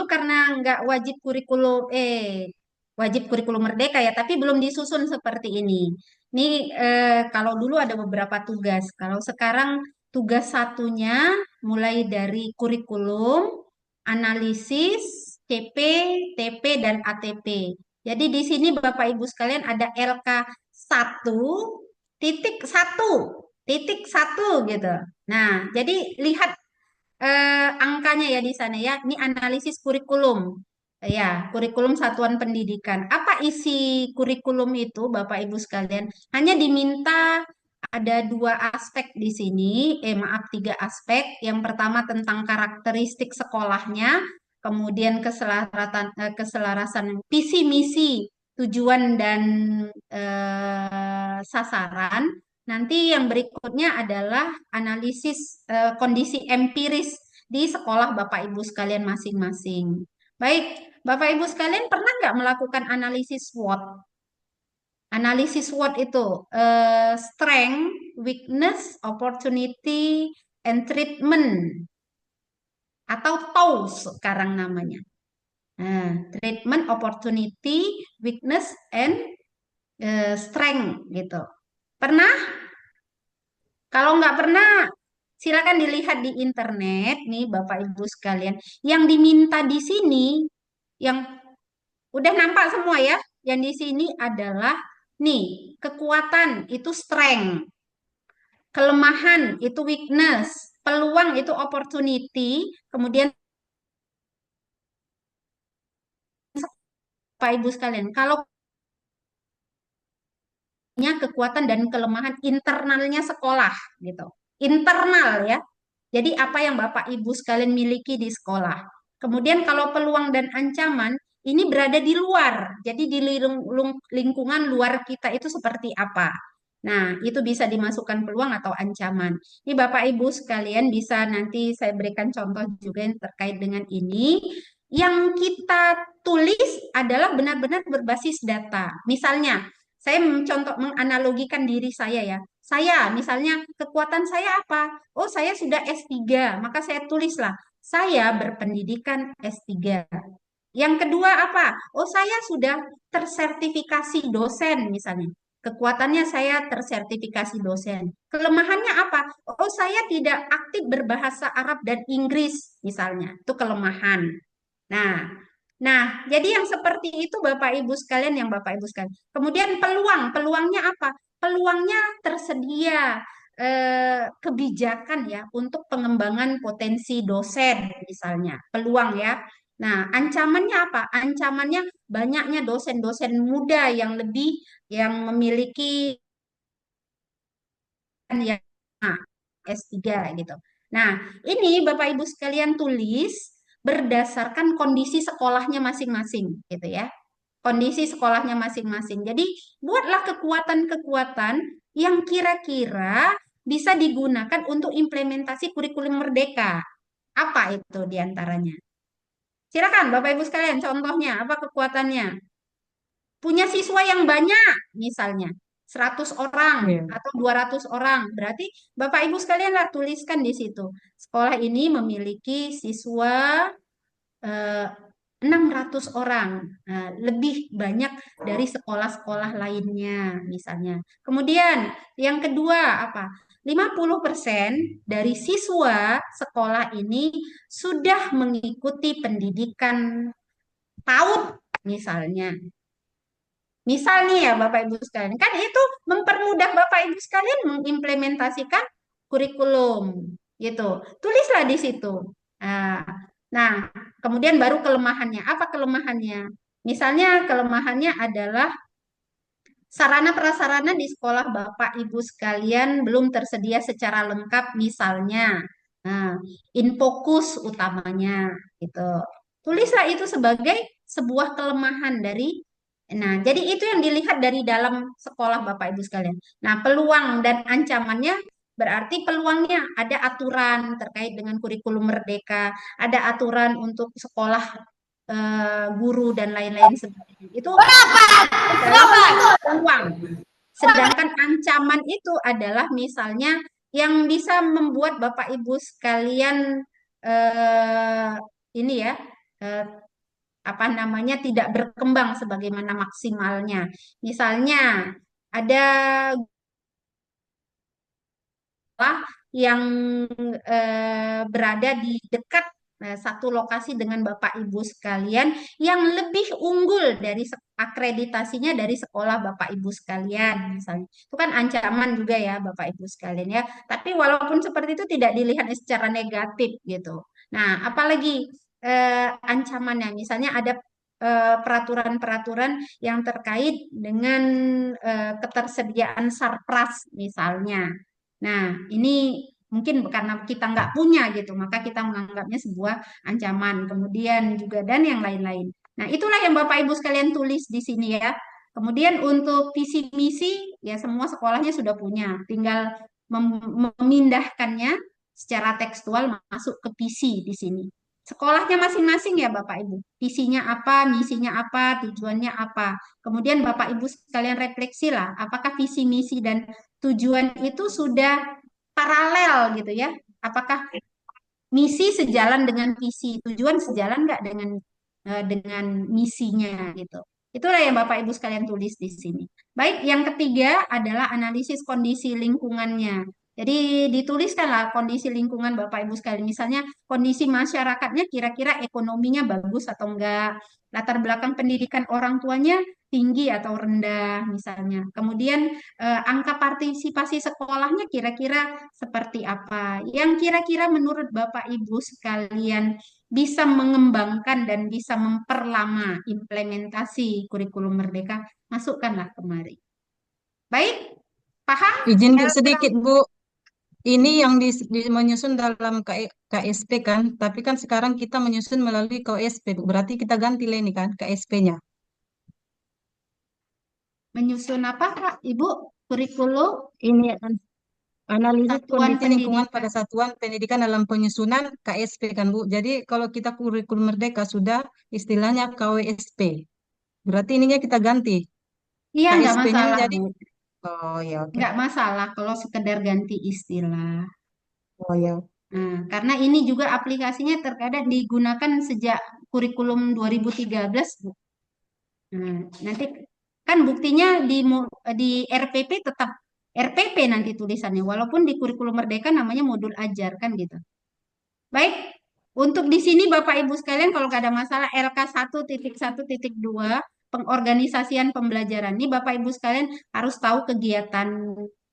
dulu karena nggak wajib kurikulum merdeka ya, tapi belum disusun seperti ini. Ini kalau dulu ada beberapa tugas. Kalau sekarang tugas satunya mulai dari kurikulum, analisis, CP, TP, dan ATP. Jadi di sini Bapak Ibu sekalian ada LK 1.1.1 gitu. Nah, jadi lihat angkanya ya di sana ya. Ini analisis kurikulum. Ya, kurikulum satuan pendidikan. Apa isi kurikulum itu, Bapak Ibu sekalian? Hanya diminta ada dua aspek di sini. Maaf, tiga aspek. Yang pertama tentang karakteristik sekolahnya, kemudian keselarasan visi misi, tujuan dan sasaran. Nanti yang berikutnya adalah analisis kondisi empiris di sekolah Bapak Ibu sekalian masing-masing. Baik, Bapak Ibu sekalian pernah nggak melakukan analisis SWOT? Analisis SWOT itu strength, weakness, opportunity, and treatment atau TOWS sekarang namanya. Nah, treatment, opportunity, weakness, and strength gitu. Pernah? Kalau nggak pernah, silakan dilihat di internet nih Bapak Ibu sekalian. Yang diminta di sini, yang udah nampak semua ya, yang di sini adalah nih, kekuatan itu strength, kelemahan itu weakness, peluang itu opportunity, kemudian Bapak Ibu sekalian, kalau punya kekuatan dan kelemahan internalnya sekolah gitu. Internal ya. Jadi apa yang Bapak Ibu sekalian miliki di sekolah. Kemudian kalau peluang dan ancaman ini berada di luar. Jadi di lingkungan luar kita itu seperti apa. Nah, itu bisa dimasukkan peluang atau ancaman. Ini Bapak Ibu sekalian bisa nanti saya berikan contoh juga yang terkait dengan ini. Yang kita tulis adalah benar-benar berbasis data. Misalnya, saya mencontoh menganalogikan diri saya ya. Saya misalnya kekuatan saya apa? Oh, saya sudah S3, maka saya tulislah saya berpendidikan S3. Yang kedua apa? Oh, saya sudah tersertifikasi dosen misalnya. Kekuatannya saya tersertifikasi dosen. Kelemahannya apa? Oh, saya tidak aktif berbahasa Arab dan Inggris misalnya. Itu kelemahan. Nah, nah, jadi yang seperti itu Bapak Ibu sekalian, yang Bapak Ibu sekalian. Kemudian peluangnya apa? Peluangnya tersedia kebijakan ya untuk pengembangan potensi dosen misalnya. Peluang ya. Nah, ancamannya apa? Ancamannya banyaknya dosen-dosen muda yang yang memiliki yang S3 gitu. Nah, ini Bapak Ibu sekalian tulis berdasarkan kondisi sekolahnya masing-masing gitu ya. Kondisi sekolahnya masing-masing. Jadi, buatlah kekuatan-kekuatan yang kira-kira bisa digunakan untuk implementasi kurikulum merdeka. Apa itu diantaranya? Silakan Bapak Ibu sekalian, contohnya apa kekuatannya? Punya siswa yang banyak, misalnya 100 orang Iya. atau 200 orang. Berarti Bapak Ibu sekalian lah tuliskan di situ. Sekolah ini memiliki siswa eh, 600 orang. Nah, lebih banyak dari sekolah-sekolah lainnya, misalnya. Kemudian yang kedua apa? 50% dari siswa sekolah ini sudah mengikuti pendidikan PAUD, misalnya. Misal nih ya Bapak Ibu sekalian, kan itu mempermudah Bapak Ibu sekalian mengimplementasikan kurikulum gitu. Tulislah di situ. Nah, nah, kemudian baru kelemahannya. Apa kelemahannya? Misalnya kelemahannya adalah sarana prasarana di sekolah Bapak Ibu sekalian belum tersedia secara lengkap misalnya. Nah, infokus utamanya gitu. Tulislah itu sebagai sebuah kelemahan dari. Nah, jadi itu yang dilihat dari dalam sekolah Bapak Ibu sekalian. Nah, peluang dan ancamannya berarti peluangnya ada aturan terkait dengan kurikulum merdeka, ada aturan untuk sekolah guru dan lain-lain sebagainya. Itu adalah peluang. Sedangkan ancaman itu adalah misalnya yang bisa membuat Bapak Ibu sekalian ini ya eh, apa namanya tidak berkembang sebagaimana maksimalnya. Misalnya ada sekolah yang berada di dekat satu lokasi dengan Bapak Ibu sekalian yang lebih unggul dari akreditasinya dari sekolah Bapak Ibu sekalian misalnya. Itu kan ancaman juga ya Bapak Ibu sekalian ya. Tapi walaupun seperti itu tidak dilihat secara negatif gitu. Nah, apalagi ancamannya misalnya ada peraturan-peraturan yang terkait dengan ketersediaan sarpras misalnya. Nah, ini mungkin karena kita nggak punya gitu, maka kita menganggapnya sebuah ancaman. Kemudian juga dan yang lain-lain. Nah, itulah yang Bapak Ibu sekalian tulis di sini ya. Kemudian untuk visi misi ya semua sekolahnya sudah punya, tinggal memindahkannya secara tekstual masuk ke visi di sini. Sekolahnya masing-masing ya Bapak Ibu. Visinya apa, misinya apa, tujuannya apa. Kemudian Bapak Ibu sekalian refleksi lah, apakah visi misi dan tujuan itu sudah paralel gitu ya. Apakah misi sejalan dengan visi, tujuan sejalan nggak dengan misinya gitu. Itulah yang Bapak Ibu sekalian tulis di sini. Baik, yang ketiga adalah analisis kondisi lingkungannya. Jadi dituliskanlah kondisi lingkungan Bapak Ibu sekalian. Misalnya kondisi masyarakatnya kira-kira ekonominya bagus atau enggak, latar belakang pendidikan orang tuanya tinggi atau rendah misalnya. Kemudian angka partisipasi sekolahnya kira-kira seperti apa? Yang kira-kira menurut Bapak Ibu sekalian bisa mengembangkan dan bisa memperlama implementasi kurikulum Merdeka, masukkanlah kemari. Baik, paham? Izin Bu Elsa? sedikit Bu, ini yang menyusun dalam KSP kan, tapi kan sekarang kita menyusun melalui KSP Bu. Berarti kita ganti lah ini kan KSP-nya. Menyusun apa, Kak? Ibu? Kurikulum Ini kan analisis Satuan kondisi lingkungan Pendidikan. pada satuan pendidikan dalam penyusunan KSP kan Bu. Jadi kalau kita kurikulum merdeka sudah istilahnya KWSP. Berarti ininya kita ganti. Iya, nggak KSP-nya masalah, jadi, Bu. oh ya oke. Nggak masalah kalau sekedar ganti istilah. Oh ya. Nah, karena ini juga aplikasinya terkadang digunakan sejak kurikulum 2013, Bu. Nah, nanti kan buktinya di RPP tetap RPP nanti tulisannya, walaupun di kurikulum Merdeka namanya modul ajar kan gitu. Baik, untuk di sini Bapak Ibu sekalian kalau nggak ada masalah LK1.1.2 pengorganisasian pembelajaran ini Bapak Ibu sekalian harus tahu kegiatan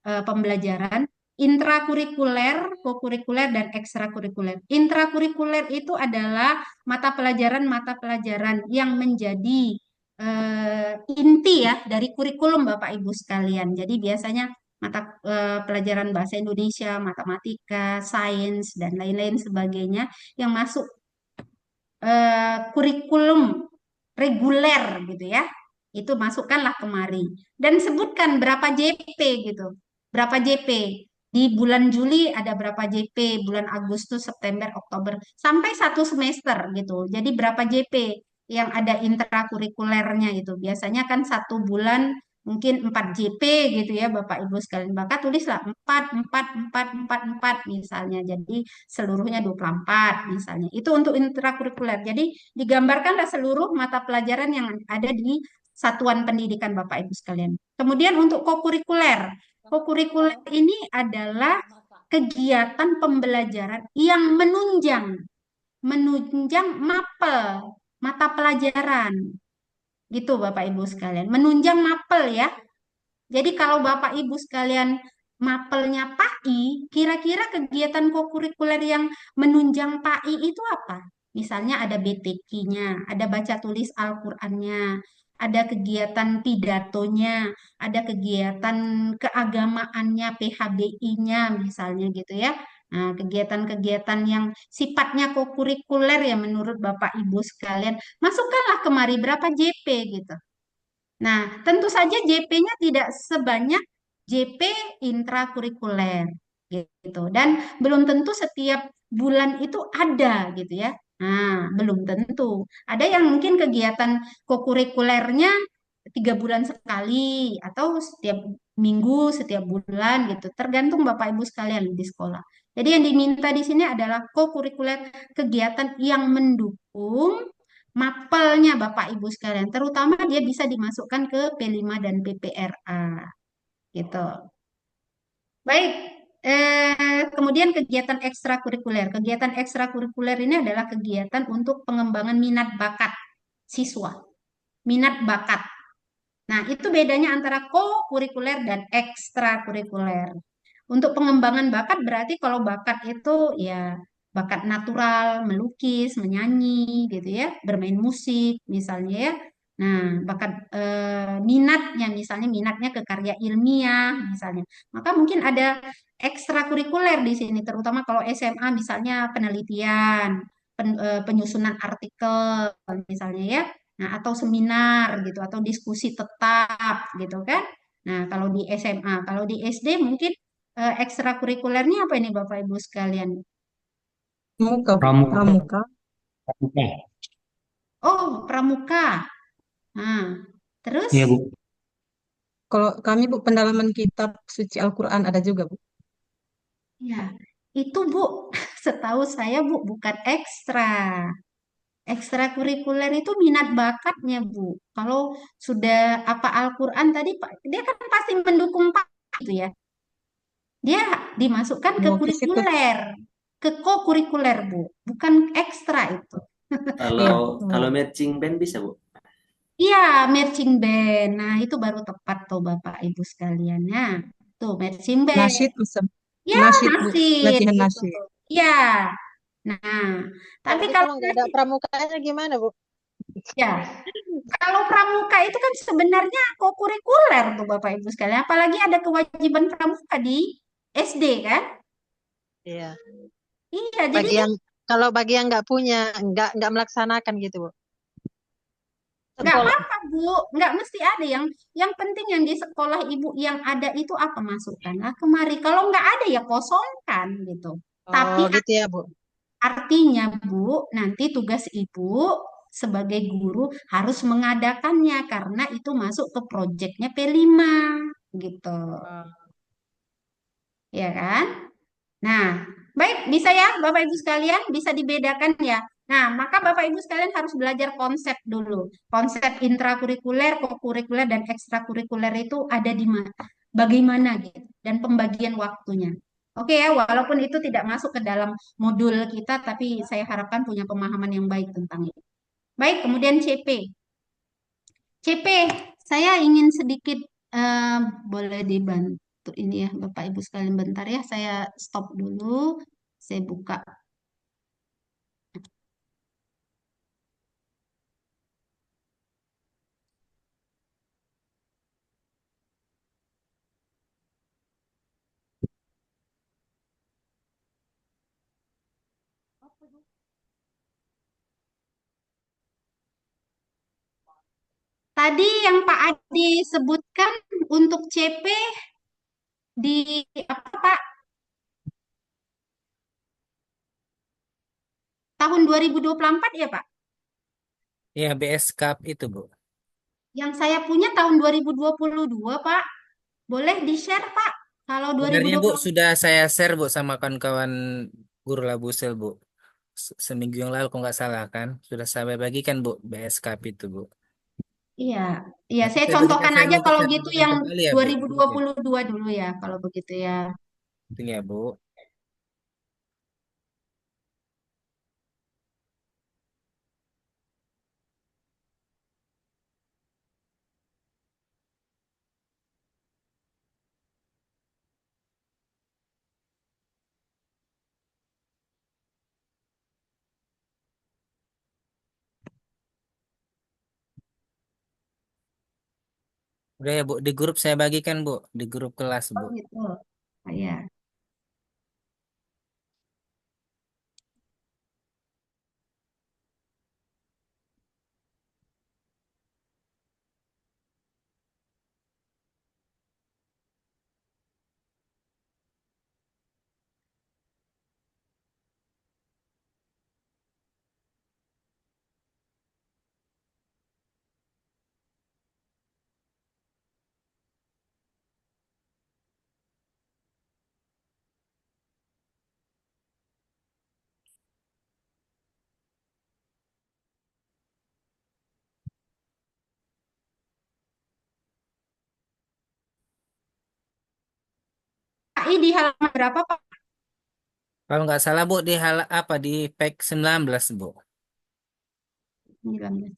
pembelajaran intrakurikuler, kokurikuler dan ekstrakurikuler. Intrakurikuler itu adalah mata pelajaran yang menjadi inti ya dari kurikulum Bapak Ibu sekalian. Jadi biasanya mata pelajaran bahasa Indonesia, matematika, sains, dan lain-lain sebagainya yang masuk kurikulum reguler gitu ya. Itu masukkanlah kemari. Dan sebutkan berapa JP gitu. Berapa JP. Di bulan Juli ada berapa JP, bulan Agustus, September, Oktober, sampai satu semester gitu. Jadi berapa JP yang ada intrakurikulernya itu. Biasanya kan satu bulan mungkin 4 JP gitu ya Bapak Ibu sekalian. Maka tulislah 4 4 4 4 4 misalnya. Jadi seluruhnya 24 misalnya. Itu untuk intrakurikuler. Jadi digambarkanlah seluruh mata pelajaran yang ada di satuan pendidikan Bapak Ibu sekalian. Kemudian untuk kokurikuler. Kokurikuler ini adalah kegiatan pembelajaran yang menunjang mapel mata pelajaran. Gitu Bapak Ibu sekalian. Menunjang mapel ya. Jadi kalau Bapak Ibu sekalian mapelnya PAI, kira-kira kegiatan kokurikuler yang menunjang PAI itu apa? Misalnya ada BTQ-nya, ada baca tulis Al-Qur'annya, ada kegiatan pidatonya, ada kegiatan keagamaannya, PHBI-nya misalnya gitu ya. Nah, kegiatan-kegiatan yang sifatnya kokurikuler ya menurut Bapak Ibu sekalian, masukkanlah kemari berapa JP gitu. Nah, tentu saja JP-nya tidak sebanyak JP intrakurikuler gitu. Dan belum tentu setiap bulan itu ada gitu ya. Nah, belum tentu. Ada yang mungkin kegiatan kokurikulernya 3 bulan sekali atau setiap minggu, setiap bulan gitu. Tergantung Bapak Ibu sekalian di sekolah. Jadi yang diminta di sini adalah kokurikuler kegiatan yang mendukung levelnya Bapak Ibu sekalian. Terutama dia bisa dimasukkan ke P5 dan PPRA gitu. Baik, kemudian kegiatan ekstrakurikuler. Kegiatan ekstrakurikuler ini adalah kegiatan untuk pengembangan minat bakat siswa, minat bakat. Nah, itu bedanya antara co-kurikuler dan ekstrakurikuler. Untuk pengembangan bakat berarti kalau bakat itu ya bakat natural, melukis, menyanyi gitu ya, bermain musik misalnya ya. Nah, bakat minatnya misalnya minatnya ke karya ilmiah misalnya. Maka mungkin ada ekstrakurikuler di sini terutama kalau SMA misalnya penelitian, penyusunan artikel misalnya ya. Nah, atau seminar gitu atau diskusi tetap gitu kan. Nah, kalau di SMA, kalau di SD mungkin ekstrakurikulernya apa ini Bapak Ibu sekalian? Pramuka, Bu. Pramuka. Pramuka. Pramuka. Oh, pramuka. Nah, terus Iya, Bu. Kalau kami, Bu, pendalaman kitab suci Al-Quran ada juga, Bu. ya itu Bu, setahu saya Bu bukan ekstra. Ekstrakurikuler itu minat bakatnya Bu. Kalau sudah apa Al-Quran tadi Pak, dia kan pasti mendukung Pak gitu ya. Dia dimasukkan ke Oh, ke situ. kurikuler, ke co-kurikuler Bu, bukan ekstra itu. Kalau Iya. kalau Oh. matching band bisa, Bu. Iya, marching band. Nah, itu baru tepat tuh Bapak Ibu sekalian. Nah, tuh marching band. Nasyid bisa. Ya, Nasyid, Bu. nasib Latihan itu nasyid. tuh. Iya. Nah, tapi Tapi kalau kalau nggak ada nasib, pramukanya gimana, Bu? ya, kalau pramuka itu kan sebenarnya kokurikuler tuh Bapak Ibu sekalian. Apalagi ada kewajiban pramuka di SD kan? Iya. Iya, jadi Bagi dia yang kalau bagi yang nggak punya, nggak melaksanakan gitu, Bu. nggak Sekolah. apa-apa Bu, nggak mesti ada yang penting yang di sekolah Ibu yang ada itu apa masukkanlah kemari. Kalau nggak ada ya kosongkan gitu. Oh, Tapi gitu ya, Bu. artinya Bu, nanti tugas Ibu sebagai guru harus mengadakannya karena itu masuk ke proyeknya P5 gitu. Oh. Ya kan? Nah, baik bisa ya Bapak Ibu sekalian bisa dibedakan ya. Nah, maka Bapak Ibu sekalian harus belajar konsep dulu. Konsep intrakurikuler, kokurikuler dan ekstrakurikuler itu ada di mana? Bagaimana gitu dan pembagian waktunya. Oke ya, walaupun itu tidak masuk ke dalam modul kita tapi saya harapkan punya pemahaman yang baik tentang itu. Baik, kemudian CP. CP, saya ingin sedikit eh, boleh dibantu ini ya Bapak Ibu sekalian bentar ya. Saya stop dulu. Saya buka. Tadi yang Pak Adi sebutkan untuk CP di apa Pak? Tahun 2024 ya Pak? Ya, BS Cup itu, Bu. Yang saya punya tahun 2022 Pak. Boleh di-share Pak? Kalau Sebenarnya, Bu, 2024. sudah saya share, Bu, sama kawan-kawan guru Labusel, Bu. Seminggu yang lalu, kalau nggak salah kan. Sudah saya bagikan, Bu, BS Cup itu, Bu. Iya, iya Nanti saya saya bagikan contohkan share aja nanti kalau saya gitu bagikan yang kembali ya, Bu. Oke. 2022 dulu ya kalau begitu ya. Itu ya, Bu. Udah ya, Bu. Di grup saya bagikan, Bu. Di grup kelas, Oh Bu. gitu. Oh, iya. PAI di halaman berapa, Pak? Kalau nggak salah Bu di hal apa di page 19 Bu. 19.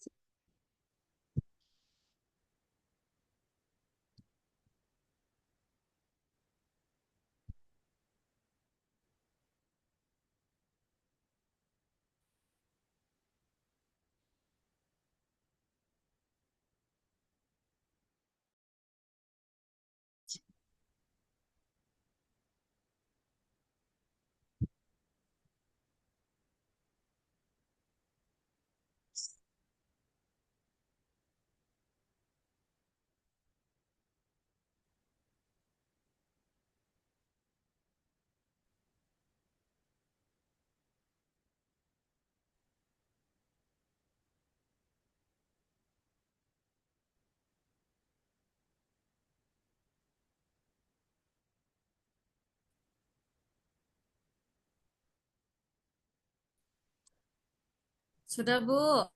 Sudah, Bu.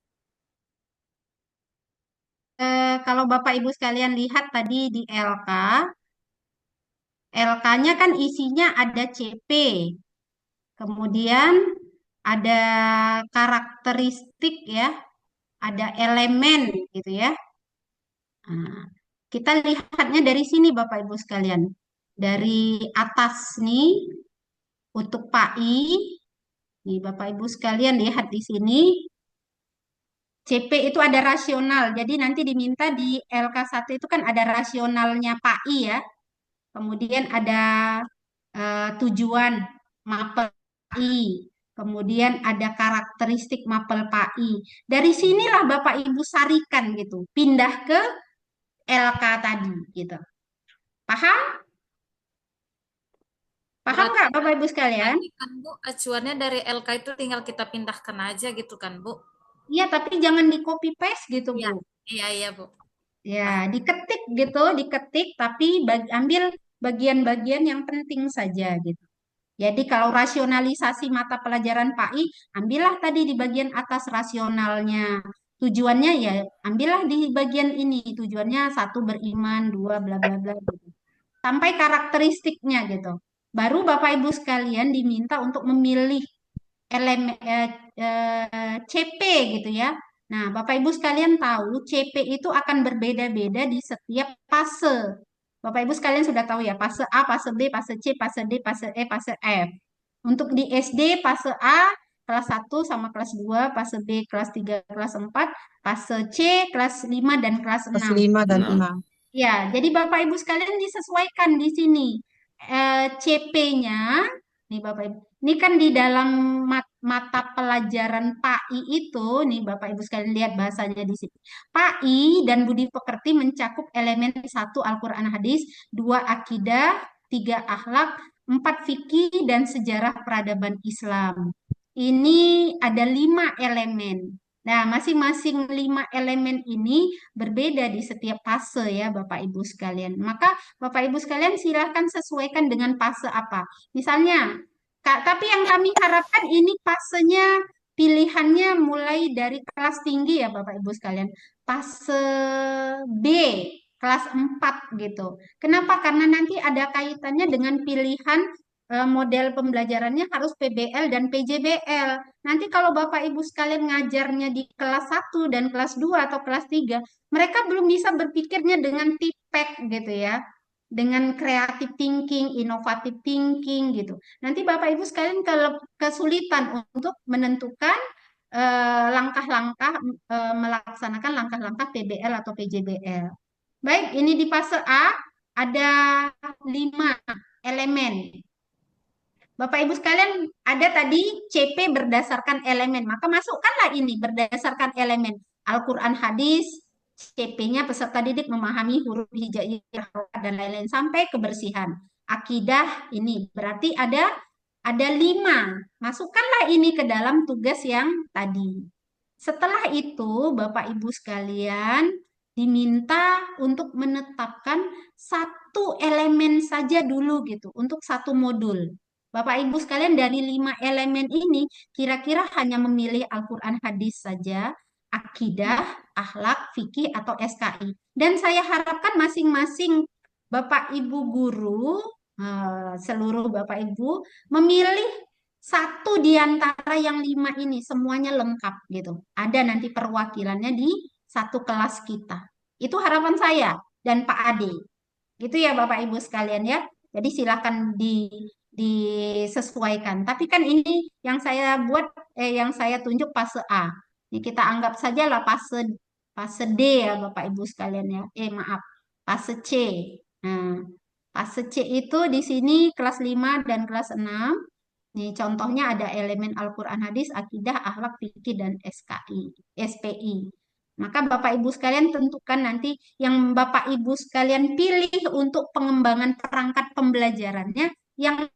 Kalau Bapak Ibu sekalian lihat tadi di LK, LK-nya kan isinya ada CP, kemudian ada karakteristik ya, ada elemen gitu ya. Nah, kita lihatnya dari sini Bapak Ibu sekalian. Dari atas nih untuk PAI, nih Bapak Ibu sekalian lihat di sini. CP itu ada rasional. Jadi nanti diminta di LK1 itu kan ada rasionalnya PAI ya. Kemudian ada tujuan mapel PAI. Kemudian ada karakteristik mapel PAI. Dari sinilah Bapak Ibu sarikan gitu. Pindah ke LK tadi gitu. Paham? Paham Berarti nggak Bapak Ibu sekalian? tadi kan Bu, acuannya dari LK itu tinggal kita pindahkan aja gitu kan Bu? Iya, tapi jangan di copy paste gitu, Iya, Bu. iya, iya Bu. Ya, Paham. diketik gitu, diketik, tapi ambil bagian-bagian yang penting saja gitu. Jadi kalau rasionalisasi mata pelajaran PAI, ambillah tadi di bagian atas rasionalnya. Tujuannya ya, ambillah di bagian ini. Tujuannya satu beriman, dua bla bla bla gitu. Sampai karakteristiknya gitu. Baru Bapak Ibu sekalian diminta untuk memilih elemen CP gitu ya. Nah, Bapak Ibu sekalian tahu CP itu akan berbeda-beda di setiap fase. Bapak Ibu sekalian sudah tahu ya, fase A, fase B, fase C, fase D, fase E, fase F. Untuk di SD fase A kelas 1 sama kelas 2, fase B kelas 3, kelas 4, fase C kelas 5 dan kelas Kelas 6. 5 dan Nah, 6. Ya, jadi Bapak Ibu sekalian disesuaikan di sini. CP-nya, nih Bapak Ibu, ini kan di dalam mata pelajaran PAI itu, nih Bapak Ibu sekalian lihat bahasanya di sini. PAI dan budi pekerti mencakup elemen satu Al-Quran hadis, dua akidah, tiga akhlak, empat fikih dan sejarah peradaban Islam. Ini ada 5 elemen. Nah, masing-masing 5 elemen ini berbeda di setiap fase ya Bapak Ibu sekalian. Maka Bapak Ibu sekalian silahkan sesuaikan dengan fase apa. Misalnya, Kak, tapi yang kami harapkan ini fasenya pilihannya mulai dari kelas tinggi ya Bapak Ibu sekalian. Fase B, kelas 4 gitu. Kenapa? Karena nanti ada kaitannya dengan pilihan model pembelajarannya harus PBL dan PJBL. Nanti kalau Bapak Ibu sekalian ngajarnya di kelas 1 dan kelas 2 atau kelas 3, mereka belum bisa berpikirnya dengan TIPEK gitu ya. Dengan creative thinking, innovative thinking gitu. Nanti Bapak Ibu sekalian kesulitan untuk menentukan langkah-langkah melaksanakan langkah-langkah PBL atau PJBL. Baik, ini di fase A ada 5 elemen. Bapak Ibu sekalian, ada tadi CP berdasarkan elemen, maka masukkanlah ini berdasarkan elemen. Al-Quran hadis, CP-nya peserta didik memahami huruf hijaiyah dan lain-lain sampai kebersihan. Akidah ini berarti ada 5. Masukkanlah ini ke dalam tugas yang tadi. Setelah itu, Bapak Ibu sekalian diminta untuk menetapkan satu elemen saja dulu gitu untuk satu modul. Bapak Ibu sekalian dari 5 elemen ini kira-kira hanya memilih Al-Quran hadis saja, akidah, akhlak, fikih, atau SKI. Dan saya harapkan masing-masing Bapak Ibu guru seluruh Bapak Ibu memilih satu di antara yang 5 ini semuanya lengkap gitu. Ada nanti perwakilannya di satu kelas kita. Itu harapan saya dan Pak Ade. Gitu ya Bapak Ibu sekalian ya. Jadi silakan disesuaikan. Tapi kan ini yang saya buat, yang saya tunjuk fase A. Ini kita anggap saja lah fase fase D ya Bapak Ibu sekalian ya. Maaf, fase C. Nah, fase C itu di sini kelas 5 dan kelas 6. Nih contohnya ada elemen Al-Quran hadis, akidah, akhlak, fikih, dan SPI. Maka Bapak Ibu sekalian tentukan nanti yang Bapak Ibu sekalian pilih untuk pengembangan perangkat pembelajarannya yang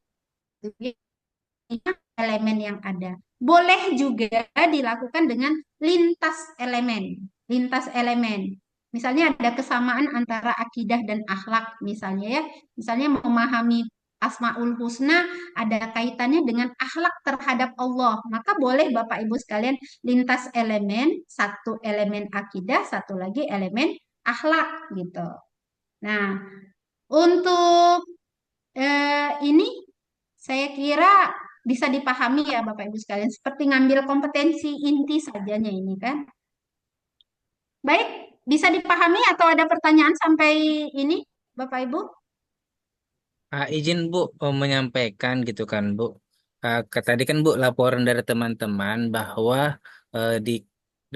elemen yang ada. Boleh juga dilakukan dengan lintas elemen. Lintas elemen. Misalnya ada kesamaan antara akidah dan akhlak misalnya ya. Misalnya memahami Asmaul Husna ada kaitannya dengan akhlak terhadap Allah. Maka boleh Bapak Ibu sekalian lintas elemen, satu elemen akidah, satu lagi elemen akhlak gitu. Nah, untuk ini saya kira bisa dipahami ya Bapak Ibu sekalian, seperti ngambil kompetensi inti sajanya ini kan. Baik, bisa dipahami atau ada pertanyaan sampai ini Bapak Ibu? Izin Bu menyampaikan gitu kan Bu. Tadi kan Bu laporan dari teman-teman bahwa di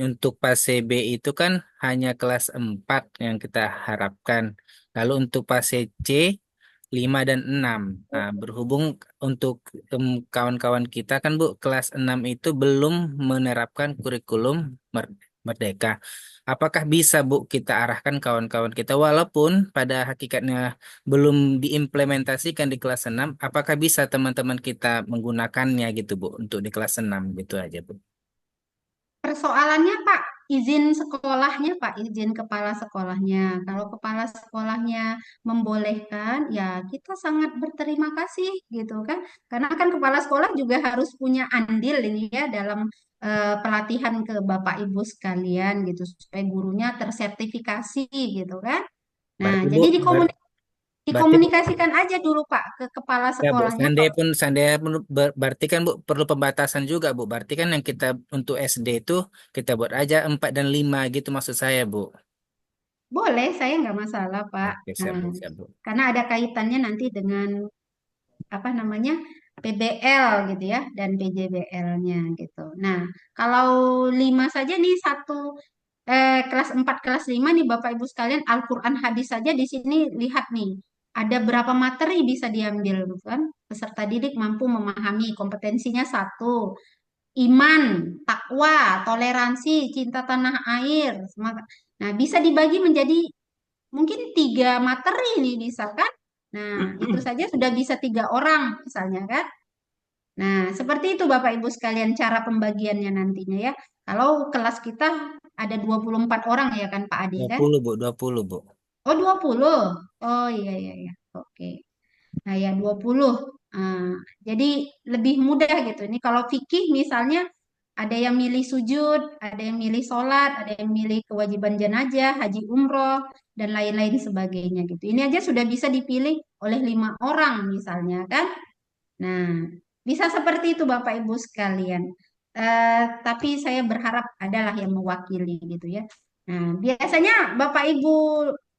untuk fase B itu kan hanya kelas 4 yang kita harapkan. Lalu untuk fase C 5 dan 6. Nah, berhubung untuk kawan-kawan kita kan Bu kelas 6 itu belum menerapkan kurikulum merdeka. Apakah bisa Bu kita arahkan kawan-kawan kita walaupun pada hakikatnya belum diimplementasikan di kelas 6, apakah bisa teman-teman kita menggunakannya gitu Bu untuk di kelas 6 gitu aja Bu. Persoalannya Pak, izin sekolahnya Pak, izin kepala sekolahnya. Kalau kepala sekolahnya membolehkan, ya kita sangat berterima kasih gitu kan. Karena kan kepala sekolah juga harus punya andil ini ya dalam pelatihan ke Bapak Ibu sekalian gitu supaya gurunya tersertifikasi gitu kan. Nah, Berarti Bu, jadi berarti Bu, dikomunikasikan aja dulu Pak ke kepala ya Bu, sekolahnya. seandainya pun berarti kan Bu perlu pembatasan juga Bu. Berarti kan yang kita untuk SD itu kita buat aja 4 dan 5 gitu maksud saya Bu. Boleh, saya nggak masalah Pak. Oke, siap Nah, Bu, siap Bu. karena ada kaitannya nanti dengan apa namanya PBL gitu ya dan PJBL-nya gitu. Nah, kalau 5 saja nih kelas 4 kelas 5 nih Bapak Ibu sekalian Al-Qur'an hadis saja di sini lihat nih. Ada berapa materi bisa diambil kan? Peserta didik mampu memahami kompetensinya satu, iman, takwa, toleransi, cinta tanah air. Nah, bisa dibagi menjadi mungkin 3 materi nih bisa kan? Nah, itu saja sudah bisa 3 orang misalnya kan? Nah, seperti itu Bapak Ibu sekalian cara pembagiannya nantinya ya. Kalau kelas kita ada 24 orang ya kan Pak Ade Dua kan? puluh Bu, 20 Bu. Oh 20. Oh iya iya iya. Oke. Nah ya 20. Ah, jadi lebih mudah gitu. Ini kalau fikih misalnya ada yang milih sujud, ada yang milih sholat, ada yang milih kewajiban jenazah, haji umroh, dan lain-lain sebagainya gitu. Ini aja sudah bisa dipilih oleh 5 orang misalnya kan. Nah, bisa seperti itu Bapak Ibu sekalian. Tapi saya berharap adalah yang mewakili gitu ya. Nah, biasanya Bapak Ibu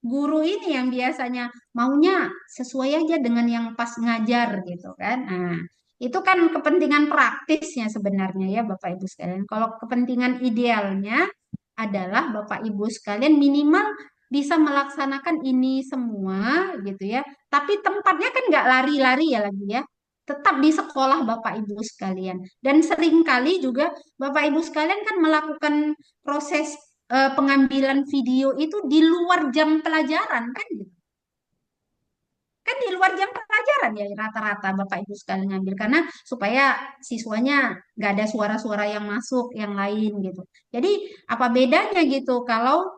guru ini yang biasanya maunya sesuai aja dengan yang pas ngajar gitu kan. Nah, itu kan kepentingan praktisnya sebenarnya ya Bapak Ibu sekalian. Kalau kepentingan idealnya adalah Bapak Ibu sekalian minimal bisa melaksanakan ini semua gitu ya. Tapi tempatnya kan nggak lari-lari ya lagi ya tetap di sekolah Bapak Ibu sekalian. Dan seringkali juga Bapak Ibu sekalian kan melakukan proses pengambilan video itu di luar jam pelajaran kan gitu. Kan di luar jam pelajaran ya rata-rata Bapak Ibu sekalian ngambil karena supaya siswanya nggak ada suara-suara yang masuk yang lain gitu. Jadi apa bedanya gitu kalau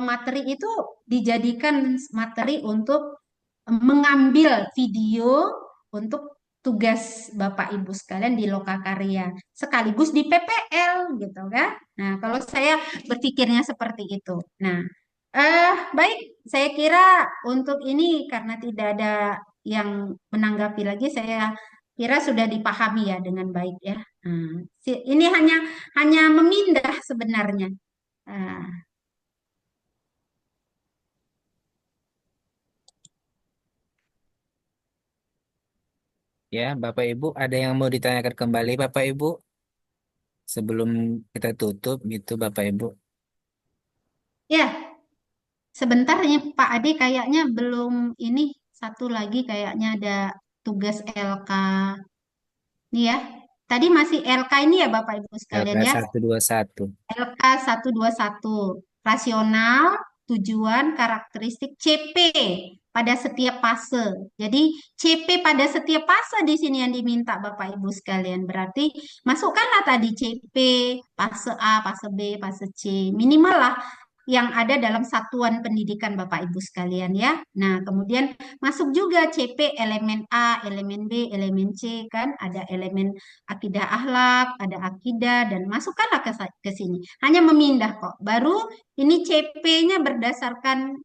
materi itu dijadikan materi untuk mengambil video untuk tugas Bapak Ibu sekalian di Lokakarya sekaligus di PPL gitu kan. Nah, kalau saya berpikirnya seperti itu. Nah, baik, saya kira untuk ini karena tidak ada yang menanggapi lagi, saya kira sudah dipahami ya dengan baik ya. Nah, ini hanya memindah sebenarnya. Nah, Ya, Bapak Ibu, ada yang mau ditanyakan kembali, Bapak Ibu, sebelum kita tutup gitu, Bapak Ibu. ya, sebentar ya Pak Ade kayaknya belum ini satu lagi kayaknya ada tugas LK. Nih ya. Tadi masih LK ini ya Bapak Ibu LK sekalian ya. 121. LK 121. Rasional, tujuan, karakteristik CP pada setiap fase. Jadi CP pada setiap fase di sini yang diminta Bapak Ibu sekalian. Berarti masukkanlah tadi CP, fase A, fase B, fase C. Minimal lah yang ada dalam satuan pendidikan Bapak Ibu sekalian ya. Nah, kemudian masuk juga CP elemen A, elemen B, elemen C kan ada elemen akidah akhlak, ada akidah dan masukkanlah ke sini. Hanya memindah kok. Baru ini CP-nya berdasarkan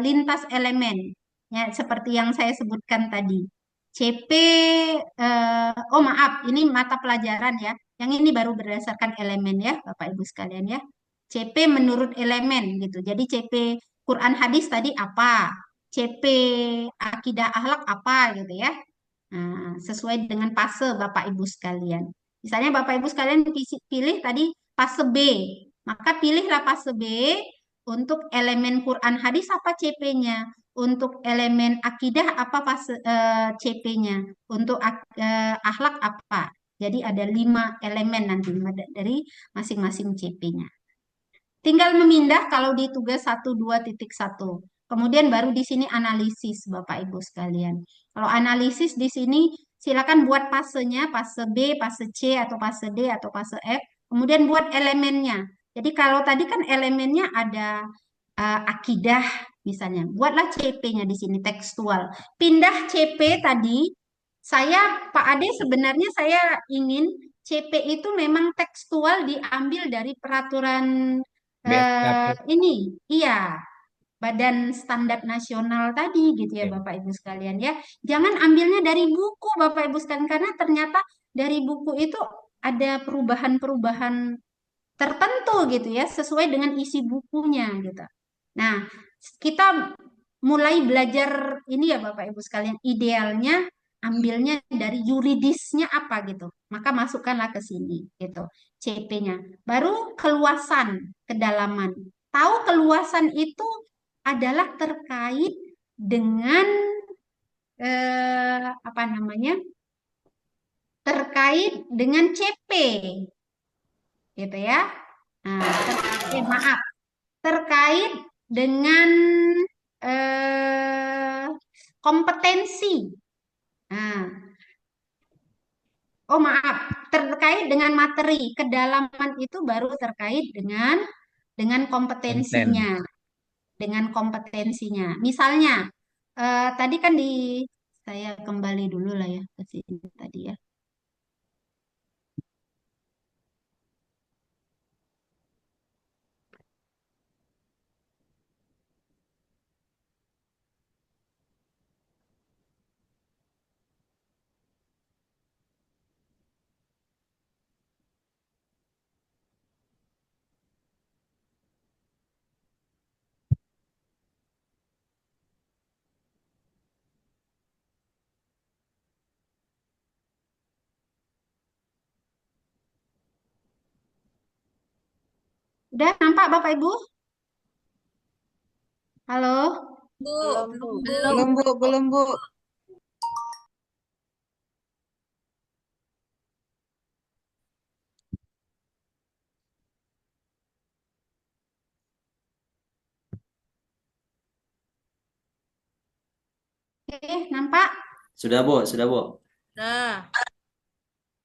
lintas elemen. Ya, seperti yang saya sebutkan tadi. CP oh maaf, ini mata pelajaran ya. Yang ini baru berdasarkan elemen ya, Bapak Ibu sekalian ya. CP menurut elemen gitu. Jadi CP Quran hadis tadi apa? CP akidah akhlak apa gitu ya. Nah, sesuai dengan fase Bapak Ibu sekalian. Misalnya Bapak Ibu sekalian pilih tadi fase B, maka pilihlah fase B untuk elemen Quran hadis apa CP-nya, untuk elemen akidah apa fase CP-nya, untuk akhlak apa. Jadi ada 5 elemen nanti dari masing-masing CP-nya. Tinggal memindah kalau di tugas 12.1. Kemudian baru di sini analisis Bapak Ibu sekalian. Kalau analisis di sini silakan buat fasenya, fase B, fase C atau fase D atau fase F. Kemudian buat elemennya. Jadi kalau tadi kan elemennya ada akidah misalnya. Buatlah CP-nya di sini tekstual. Pindah CP tadi Pak Ade sebenarnya saya ingin CP itu memang tekstual diambil dari peraturan BSKP. ini, iya, Badan Standar Nasional tadi gitu ya Oke. Bapak Ibu sekalian ya. Jangan ambilnya dari buku Bapak Ibu sekalian karena ternyata dari buku itu ada perubahan-perubahan tertentu gitu ya sesuai dengan isi bukunya gitu. Nah, kita mulai belajar ini ya Bapak Ibu sekalian, idealnya ambilnya dari yuridisnya apa gitu. Maka masukkanlah ke sini gitu, CP-nya. Baru keluasan, kedalaman. Tahu keluasan itu adalah terkait dengan apa namanya? Terkait dengan CP gitu ya. Nah, maaf, terkait dengan eh, kompetensi. Nah, oh maaf, terkait dengan materi. Kedalaman itu baru terkait dengan Konten. kompetensinya, dengan kompetensinya. Misalnya, tadi kan saya kembali dulu lah ya ke sini tadi ya. Udah nampak Bapak Ibu? Halo? Bu, Belum, Bu. belum. Belum, Bu, belum, Bu. Oke, nampak? Sudah, Bu, sudah, Bu. Nah,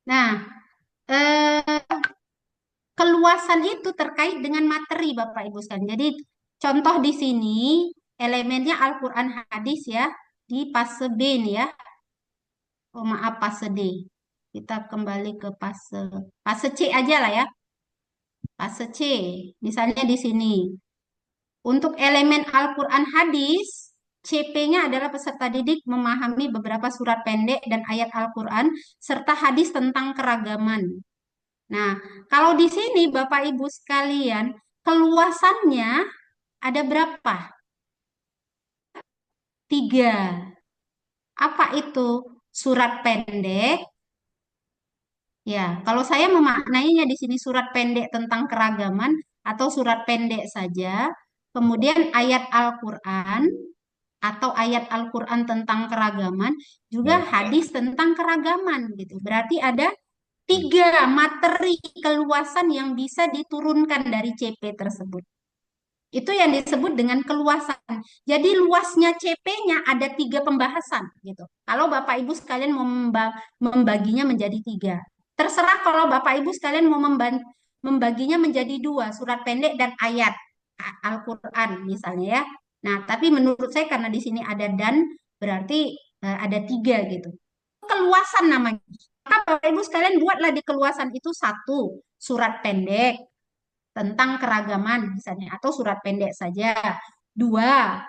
Nah, eh, keluasan itu terkait dengan materi Bapak Ibu sekalian. Jadi contoh di sini elemennya Al-Quran hadis ya di fase B nih ya. Oh maaf fase D. Kita kembali ke fase C aja lah ya. Fase C. Misalnya di sini. Untuk elemen Al-Quran hadis CP-nya adalah peserta didik memahami beberapa surat pendek dan ayat Al-Quran serta hadis tentang keragaman. Nah, kalau di sini Bapak Ibu sekalian, keluasannya ada berapa? 3. Apa itu? Surat pendek. Ya, kalau saya memaknainya di sini surat pendek tentang keragaman atau surat pendek saja. Kemudian ayat Al-Quran atau ayat Al-Quran tentang keragaman, juga hadis tentang keragaman gitu. Berarti ada 3 materi keluasan yang bisa diturunkan dari CP tersebut. Itu yang disebut dengan keluasan. Jadi luasnya CP-nya ada 3 pembahasan gitu. Kalau Bapak Ibu sekalian mau membaginya menjadi 3. Terserah kalau Bapak Ibu sekalian mau membaginya menjadi 2, surat pendek dan ayat Al-Quran misalnya ya. Nah, tapi menurut saya karena di sini ada dan berarti ada 3 gitu. Keluasan namanya. Maka Bapak Ibu sekalian buatlah di keluasan itu 1 surat pendek tentang keragaman misalnya atau surat pendek saja. 2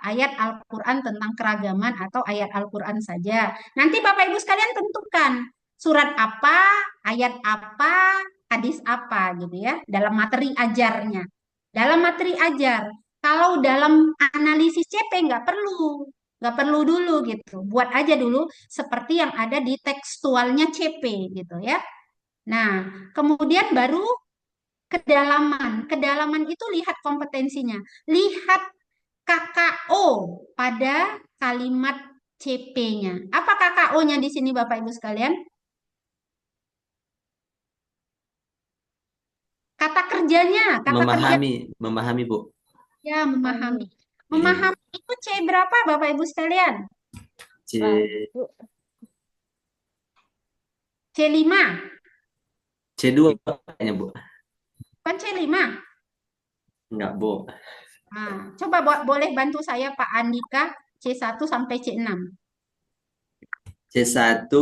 ayat Al-Quran tentang keragaman atau ayat Al-Quran saja. Nanti Bapak Ibu sekalian tentukan surat apa, ayat apa, hadis apa gitu ya dalam materi ajarnya. Dalam materi ajar. Kalau dalam analisis CP nggak perlu dulu gitu. Buat aja dulu seperti yang ada di tekstualnya CP gitu ya. Nah, kemudian baru kedalaman. Kedalaman itu lihat kompetensinya. Lihat KKO pada kalimat CP-nya. Apa KKO-nya di sini Bapak Ibu sekalian? Kata kerjanya, kata kerja Memahami, Bu. ya memahami. Iya, Bu. Memahami itu C berapa Bapak Ibu sekalian? C C5. C2 kayaknya, Bu. Bukan C5. Enggak, Bu. Nah, coba boleh bantu saya Pak Andika C1 sampai C6. C1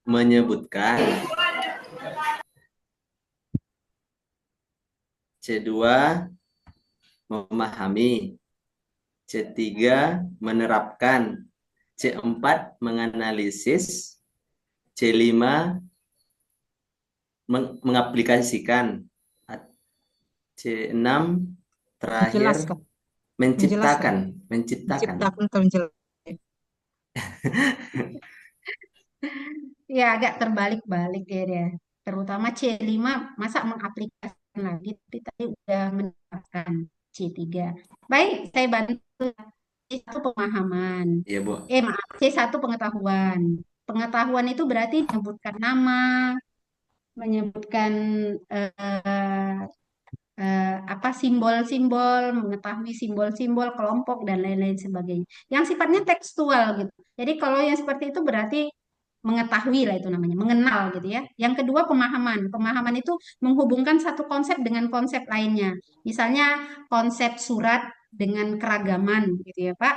menyebutkan, C2 memahami, C3 menerapkan, C4 menganalisis, C5 mengaplikasikan, C6 terakhir Menjelaskan. menciptakan. Menciptakan atau menjelaskan. Ya agak terbalik-balik ya dia. Terutama C5 masa mengaplikasikan lagi tapi tadi udah menerapkan C3. Baik, saya bantu C1 pemahaman. Iya, Bu. Maaf, C1 pengetahuan. Pengetahuan itu berarti menyebutkan nama, menyebutkan apa simbol-simbol, mengetahui simbol-simbol kelompok dan lain-lain sebagainya. Yang sifatnya tekstual gitu. Jadi kalau yang seperti itu berarti mengetahui lah itu namanya, mengenal gitu ya. Yang kedua pemahaman. Pemahaman itu menghubungkan satu konsep dengan konsep lainnya. Misalnya konsep surat dengan keragaman gitu ya, Pak.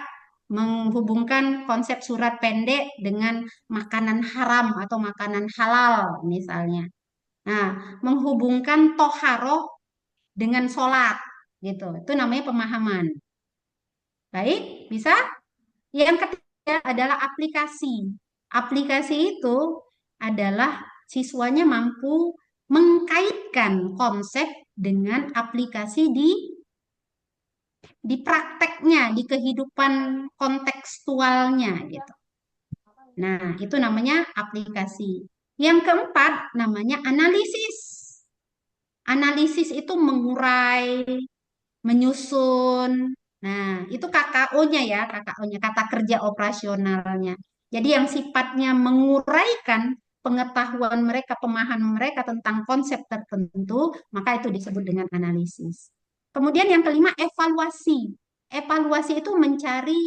Menghubungkan konsep surat pendek dengan makanan haram atau makanan halal misalnya. Nah, menghubungkan toharoh dengan sholat gitu. Itu namanya pemahaman. Baik, bisa? Yang ketiga adalah aplikasi. Aplikasi itu adalah siswanya mampu mengkaitkan konsep dengan aplikasi di prakteknya, di kehidupan kontekstualnya gitu. Nah, itu namanya aplikasi. Yang keempat namanya analisis. Analisis itu mengurai, menyusun. Nah, itu KKO-nya ya, KKO-nya, kata kerja operasionalnya. Jadi yang sifatnya menguraikan pengetahuan mereka, pemahaman mereka tentang konsep tertentu, maka itu disebut dengan analisis. Kemudian yang kelima, evaluasi. Evaluasi itu mencari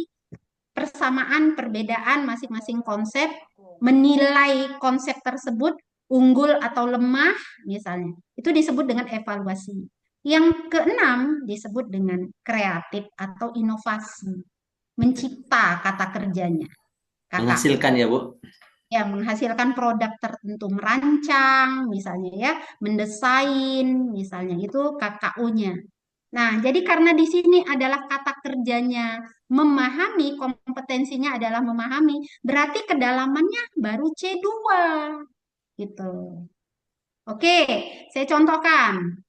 persamaan, perbedaan masing-masing konsep, menilai konsep tersebut unggul atau lemah, misalnya. Itu disebut dengan evaluasi. Yang keenam disebut dengan kreatif atau inovasi. Mencipta kata kerjanya. Menghasilkan ya, Bu? Ya, menghasilkan produk tertentu, merancang misalnya ya, mendesain misalnya, itu KKU-nya. Nah, jadi karena di sini adalah kata kerjanya memahami, kompetensinya adalah memahami, berarti kedalamannya baru C2 gitu. Oke, saya contohkan.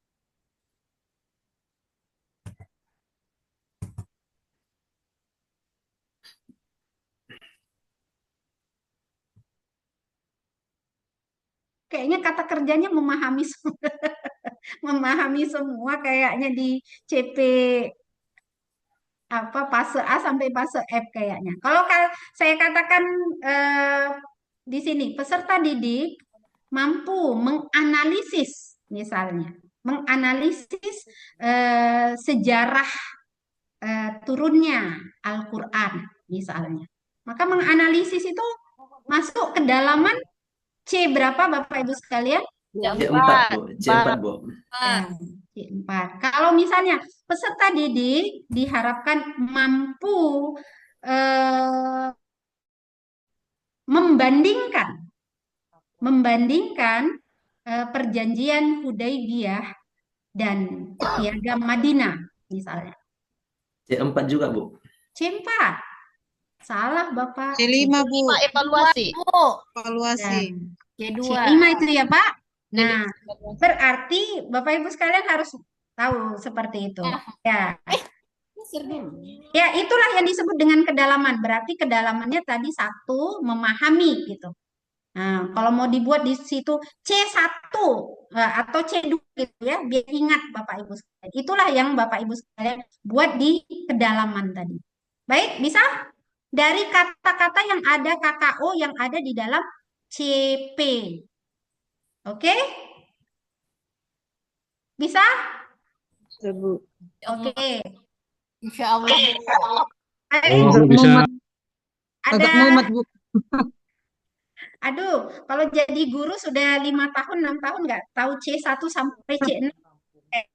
Kayaknya kata kerjanya memahami semua, memahami semua kayaknya di CP apa fase A sampai fase F kayaknya. Kalau saya katakan eh, di sini peserta didik mampu menganalisis misalnya, menganalisis sejarah turunnya Al-Qur'an misalnya. Maka menganalisis itu masuk ke dalaman C berapa Bapak Ibu sekalian? C4, Bu. C4, Bu. Ya, C4. Kalau misalnya peserta didik diharapkan mampu eh, membandingkan membandingkan perjanjian Hudaibiyah dan Piagam Madinah misalnya. C4 juga, Bu. C4. Salah Bapak. C5, Bu. Evaluasi. Evaluasi. Dan C5 itu ya Pak. Nah, berarti Bapak Ibu sekalian harus tahu seperti itu. Ya. Ya, itulah yang disebut dengan kedalaman. Berarti kedalamannya tadi satu, memahami gitu. Nah, kalau mau dibuat di situ C1 atau C2 gitu ya, biar ingat Bapak Ibu sekalian. Itulah yang Bapak Ibu sekalian buat di kedalaman tadi. Baik, bisa? Dari kata-kata yang ada KKO yang ada di dalam CP. Oke? Bisa? Oke. Insya Allah. Agak bisa. mumet. Agak Ada, mumet, Bu. aduh, kalau jadi guru sudah 5 tahun, 6 tahun nggak tahu C1 sampai C6.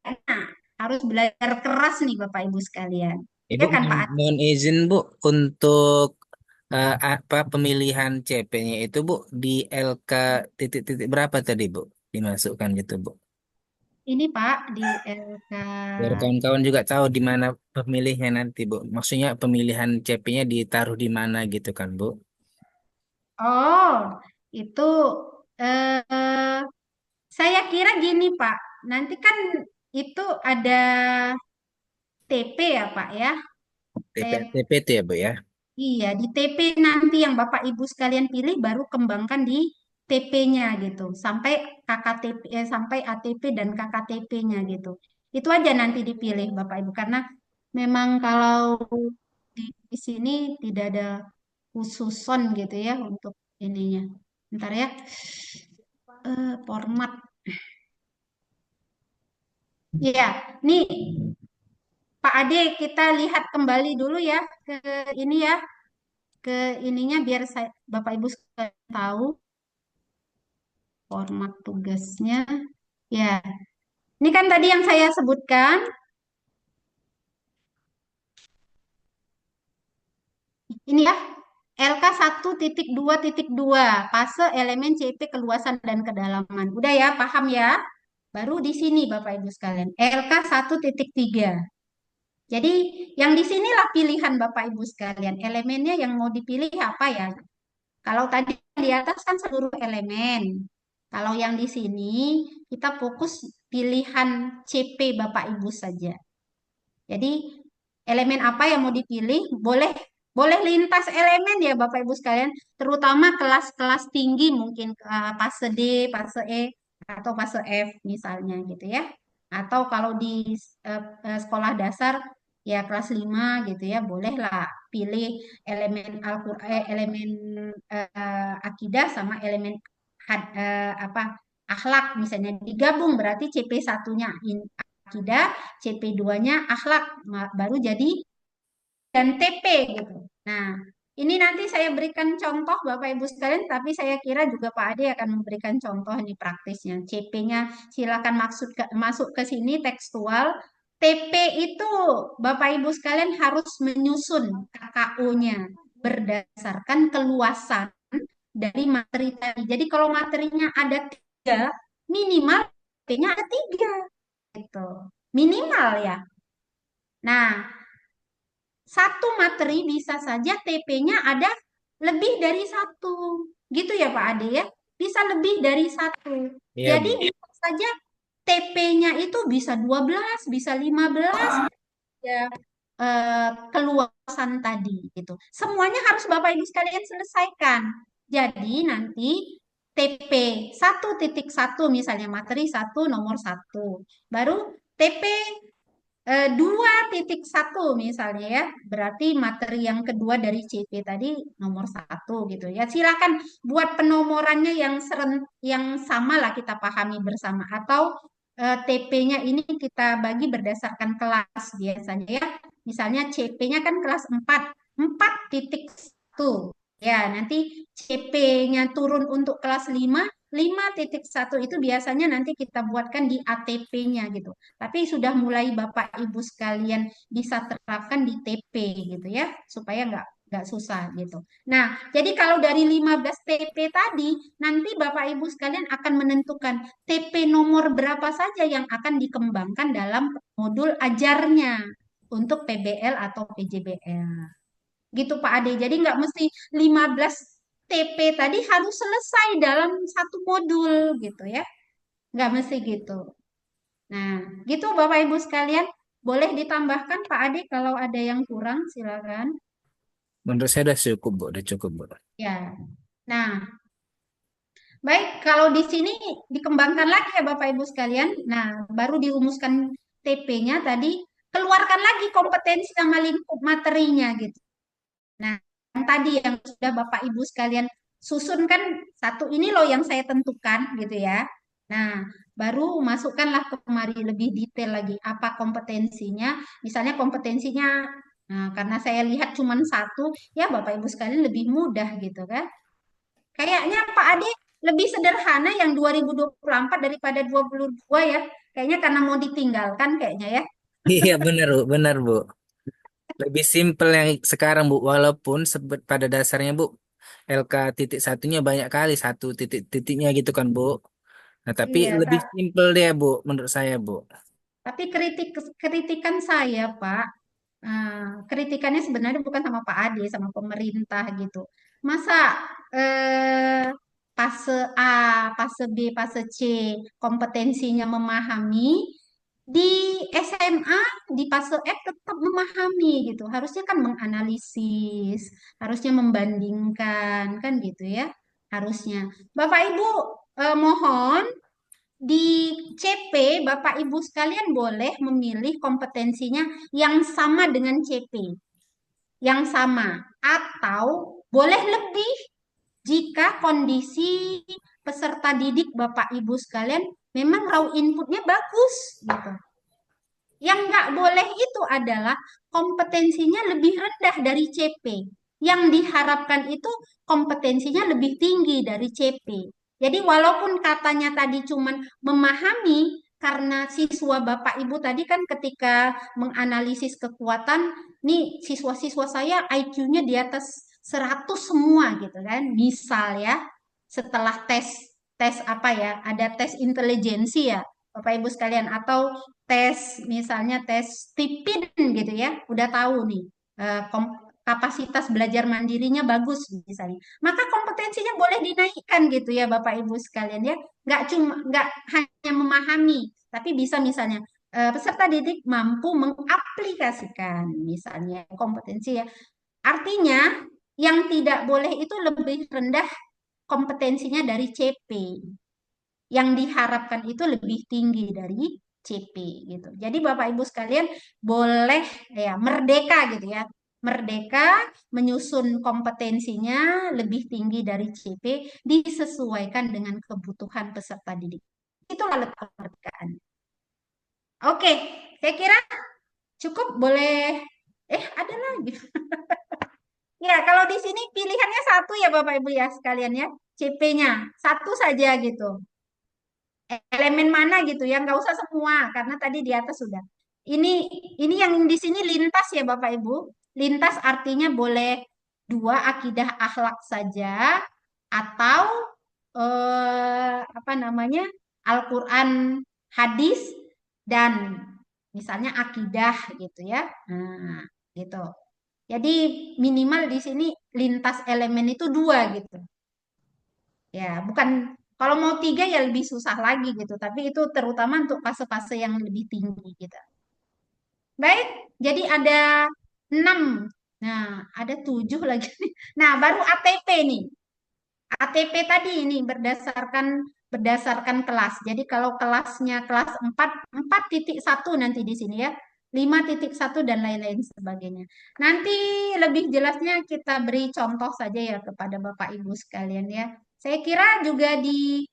Nah, harus belajar keras nih Bapak Ibu sekalian. Ibu Ya kan Pak? mohon izin Bu untuk apa pemilihan CP-nya itu Bu di LK titik-titik berapa tadi Bu dimasukkan gitu Bu. Ini Pak di LK. Biar kawan-kawan juga tahu di mana pemilihnya nanti Bu. Maksudnya pemilihan CP-nya ditaruh di mana gitu kan Bu. Oh, itu eh, saya kira gini Pak. Nanti kan itu ada TP ya Pak ya. Saya TP itu ya Bu ya. Iya, di TP nanti yang Bapak Ibu sekalian pilih baru kembangkan di TP-nya gitu. Sampai KKTP sampai ATP dan KKTP-nya gitu. Itu aja nanti dipilih Bapak Ibu karena memang kalau di sini tidak ada khususon gitu ya untuk ininya. Bentar ya. Format. Ya, nih Pak Ade kita lihat kembali dulu ya ke ini ya, ke ininya biar Bapak Ibu sekalian tahu format tugasnya. Ya, ini kan tadi yang saya sebutkan. Ini ya, LK 1.2.2, fase elemen CP keluasan dan kedalaman. Udah ya, paham ya? Baru di sini Bapak Ibu sekalian. LK 1.3. Jadi yang di sinilah pilihan Bapak Ibu sekalian. Elemennya yang mau dipilih apa ya? Kalau tadi di atas kan seluruh elemen. Kalau yang di sini kita fokus pilihan CP Bapak Ibu saja. Jadi elemen apa yang mau dipilih boleh boleh lintas elemen ya Bapak Ibu sekalian, terutama kelas-kelas tinggi mungkin fase D, fase E atau fase F misalnya gitu ya. Atau kalau di sekolah dasar ya kelas 5 gitu ya, bolehlah pilih elemen Al-Qur'an, elemen akidah sama elemen apa akhlak misalnya digabung berarti CP satunya akidah, CP2-nya akhlak, baru jadi dan TP gitu. Nah, ini nanti saya berikan contoh Bapak Ibu sekalian, tapi saya kira juga Pak Ade akan memberikan contoh ini praktisnya. CP-nya silakan masuk ke sini tekstual. TP itu Bapak Ibu sekalian harus menyusun KKO-nya berdasarkan keluasan dari materi tadi. Jadi kalau materinya ada 3, minimal TP-nya ada 3 gitu. Minimal ya. Nah, satu materi bisa saja TP-nya ada lebih dari satu. Gitu ya Pak Ade ya. Bisa lebih dari satu. Iya, Jadi Bu. bisa saja TP-nya itu bisa 12, bisa 15, ya, keluasan tadi gitu. Semuanya harus Bapak Ibu sekalian selesaikan. Jadi nanti TP 1.1 misalnya materi 1 nomor 1. Baru TP 2.1 misalnya ya, berarti materi yang kedua dari CP tadi nomor 1 gitu ya. Silakan buat penomorannya yang sama lah kita pahami bersama, atau TP-nya ini kita bagi berdasarkan kelas biasanya ya. Misalnya CP-nya kan kelas 4, 4.1. Ya, nanti CP-nya turun untuk kelas 5.1 itu biasanya nanti kita buatkan di ATP-nya gitu. Tapi sudah mulai Bapak Ibu sekalian bisa terapkan di TP gitu ya, supaya nggak susah gitu. Nah, jadi kalau dari 15 TP tadi, nanti Bapak Ibu sekalian akan menentukan TP nomor berapa saja yang akan dikembangkan dalam modul ajarnya untuk PBL atau PJBL. Gitu Pak Ade. Jadi nggak mesti 15 TP tadi harus selesai dalam satu modul gitu ya. Nggak mesti gitu. Nah, gitu Bapak Ibu sekalian. Boleh ditambahkan Pak Ade kalau ada yang kurang, silakan. Menurut saya udah cukup, Bu. Udah cukup, Bu. Ya. Nah, baik, kalau di sini dikembangkan lagi ya Bapak Ibu sekalian. Nah, baru dirumuskan TP-nya tadi, keluarkan lagi kompetensi sama lingkup materinya gitu. Nah, yang tadi yang sudah Bapak Ibu sekalian susun kan, satu ini loh yang saya tentukan gitu ya. Nah, baru masukkanlah kemari lebih detail lagi apa kompetensinya. Misalnya kompetensinya, nah, karena saya lihat cuma satu, ya Bapak Ibu sekalian lebih mudah gitu kan. Kayaknya Pak Ade lebih sederhana yang 2024 daripada 22 ya. Kayaknya karena mau ditinggalkan kayaknya ya. Iya, benar, Bu. Benar, Bu. Lebih simpel yang sekarang, Bu. Walaupun pada dasarnya, Bu, LK titik satunya banyak kali, satu titik-titiknya gitu kan, Bu. Nah, tapi Iya, lebih simpel dia, Bu, menurut saya, Bu. tapi kritikan saya, Pak, kritikannya sebenarnya bukan sama Pak Ade, sama pemerintah gitu. Masa eh, fase A, fase B, fase C kompetensinya memahami, di SMA, di fase F tetap memahami gitu. Harusnya kan menganalisis, harusnya membandingkan, kan gitu ya. Harusnya. Bapak Ibu, mohon di CP, Bapak Ibu sekalian boleh memilih kompetensinya yang sama dengan CP, yang sama, atau boleh lebih jika kondisi peserta didik Bapak Ibu sekalian memang raw inputnya bagus gitu. Yang nggak boleh itu adalah kompetensinya lebih rendah dari CP. Yang diharapkan itu kompetensinya lebih tinggi dari CP. Jadi walaupun katanya tadi cuman memahami, karena siswa Bapak Ibu tadi kan ketika menganalisis kekuatan, nih siswa-siswa saya IQ-nya di atas 100 semua gitu kan. Misal ya, setelah tes tes apa ya, ada tes intelijensi ya Bapak Ibu sekalian, atau tes misalnya tes TIPIN gitu ya, udah tahu nih kapasitas belajar mandirinya bagus misalnya, maka kompetensinya boleh dinaikkan gitu ya Bapak Ibu sekalian ya, nggak hanya memahami, tapi bisa misalnya peserta didik mampu mengaplikasikan misalnya kompetensi ya. Artinya yang tidak boleh itu lebih rendah kompetensinya dari CP, yang diharapkan itu lebih tinggi dari CP gitu. Jadi Bapak Ibu sekalian boleh ya merdeka gitu ya. Merdeka menyusun kompetensinya lebih tinggi dari CP, disesuaikan dengan kebutuhan peserta didik. Itulah letak kemerdekaan. Oke, saya kira cukup, boleh ada lagi. Ya, kalau di sini pilihannya satu ya Bapak Ibu ya sekalian ya. CP-nya satu saja gitu. Elemen mana gitu ya, nggak usah semua karena tadi di atas sudah. Ini yang di sini lintas ya Bapak Ibu. Lintas artinya boleh dua, akidah akhlak saja, atau apa namanya, Al-Quran, hadis, dan misalnya akidah gitu ya. Nah, gitu. Jadi minimal di sini lintas elemen itu 2 gitu. Ya, bukan kalau mau 3 ya lebih susah lagi gitu. Tapi itu terutama untuk fase-fase yang lebih tinggi gitu. Baik, jadi ada 6. Nah, ada 7 lagi nih. Nah, baru ATP nih. ATP tadi ini berdasarkan kelas. Jadi kalau kelasnya kelas 4,1 nanti di sini ya. 5,1 dan lain-lain sebagainya. Nanti lebih jelasnya kita beri contoh saja ya kepada Bapak Ibu sekalian ya. Saya kira juga di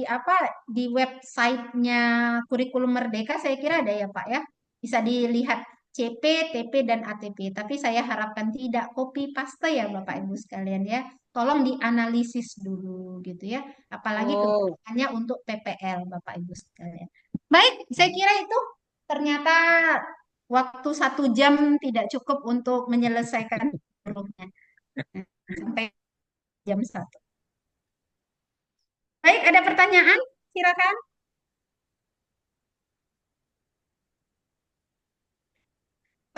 apa di websitenya Kurikulum Merdeka saya kira ada ya Pak ya. Bisa dilihat CP, TP, dan ATP. Tapi saya harapkan tidak copy paste ya Bapak Ibu sekalian ya. Tolong dianalisis dulu gitu ya. Apalagi Oh, kebutuhannya untuk PPL Bapak Ibu sekalian. Baik, saya kira itu ternyata waktu 1 jam tidak cukup untuk menyelesaikan seluruhnya. Sampai jam 1. Baik, ada pertanyaan? Silakan.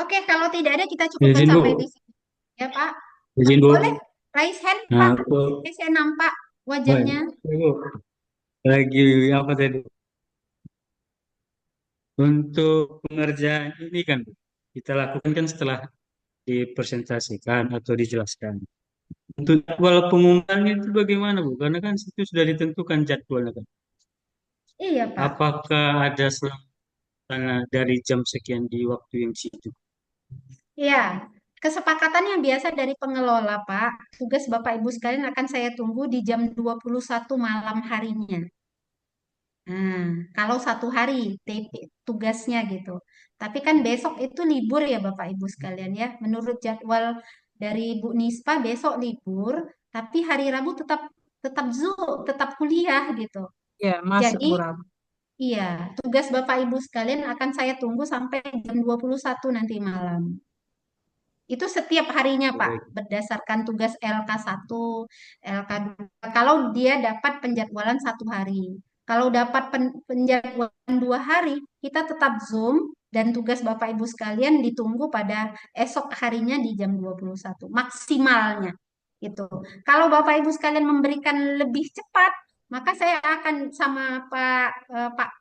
Oke, kalau tidak ada kita cukupkan Izin sampai di Bu, sini. Ya, Pak. izin Boleh Bu. raise hand, Nah, Pak. aku, Ini saya nampak baik, wajahnya. Bu, lagi apa tadi? Untuk pengerjaan ini kan, Bu, kita lakukan kan setelah dipresentasikan atau dijelaskan. Untuk jadwal pengumumannya itu bagaimana, Bu? Karena kan situ sudah ditentukan jadwalnya kan. Iya, Pak. Apakah ada selama dari jam sekian di waktu yang situ? Iya. Kesepakatannya biasa dari pengelola, Pak. Tugas Bapak Ibu sekalian akan saya tunggu di jam 21 malam harinya. Nah, kalau 1 hari tugasnya gitu. Tapi kan besok itu libur ya Bapak Ibu sekalian ya. Menurut jadwal dari Bu Nispa besok libur, tapi hari Rabu tetap tetap Zoom, tetap kuliah gitu. ya masuk Jadi, Bu Rabu. iya, tugas Bapak Ibu sekalian akan saya tunggu sampai jam 21 nanti malam. Itu setiap harinya, Pak, Baik, berdasarkan tugas LK1, LK2. Kalau dia dapat penjadwalan 1 hari. Kalau dapat penjadwalan 2 hari, kita tetap Zoom dan tugas Bapak Ibu sekalian ditunggu pada esok harinya di jam 21. Maksimalnya. Itu. Kalau Bapak Ibu sekalian memberikan lebih cepat, maka saya akan sama Pak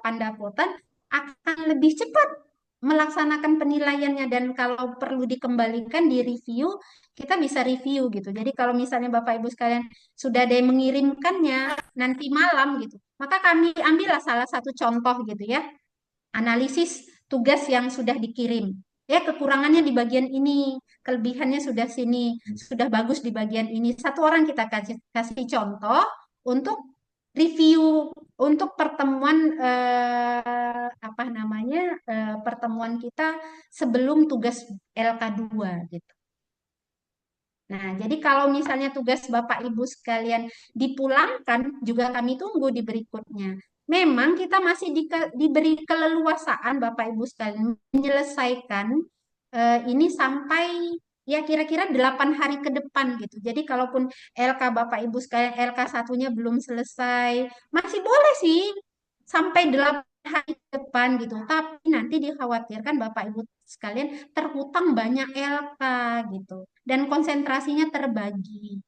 Pandapotan akan lebih cepat melaksanakan penilaiannya dan kalau perlu dikembalikan di review, kita bisa review gitu. Jadi kalau misalnya Bapak Ibu sekalian sudah ada yang mengirimkannya nanti malam gitu, maka kami ambillah salah satu contoh gitu ya, analisis tugas yang sudah dikirim. Ya, kekurangannya di bagian ini, kelebihannya sudah sini, sudah bagus di bagian ini. Satu orang kita kasih contoh untuk review untuk pertemuan apa namanya pertemuan kita sebelum tugas LK2 gitu. Nah, jadi kalau misalnya tugas Bapak Ibu sekalian dipulangkan, juga kami tunggu di berikutnya. Memang kita masih diberi keleluasaan Bapak Ibu sekalian menyelesaikan ini sampai ya kira-kira 8 hari ke depan gitu. Jadi kalaupun LK Bapak Ibu sekalian LK 1-nya belum selesai, masih boleh sih sampai 8 hari ke depan gitu. Tapi nanti dikhawatirkan Bapak Ibu sekalian terhutang banyak LK gitu dan konsentrasinya terbagi.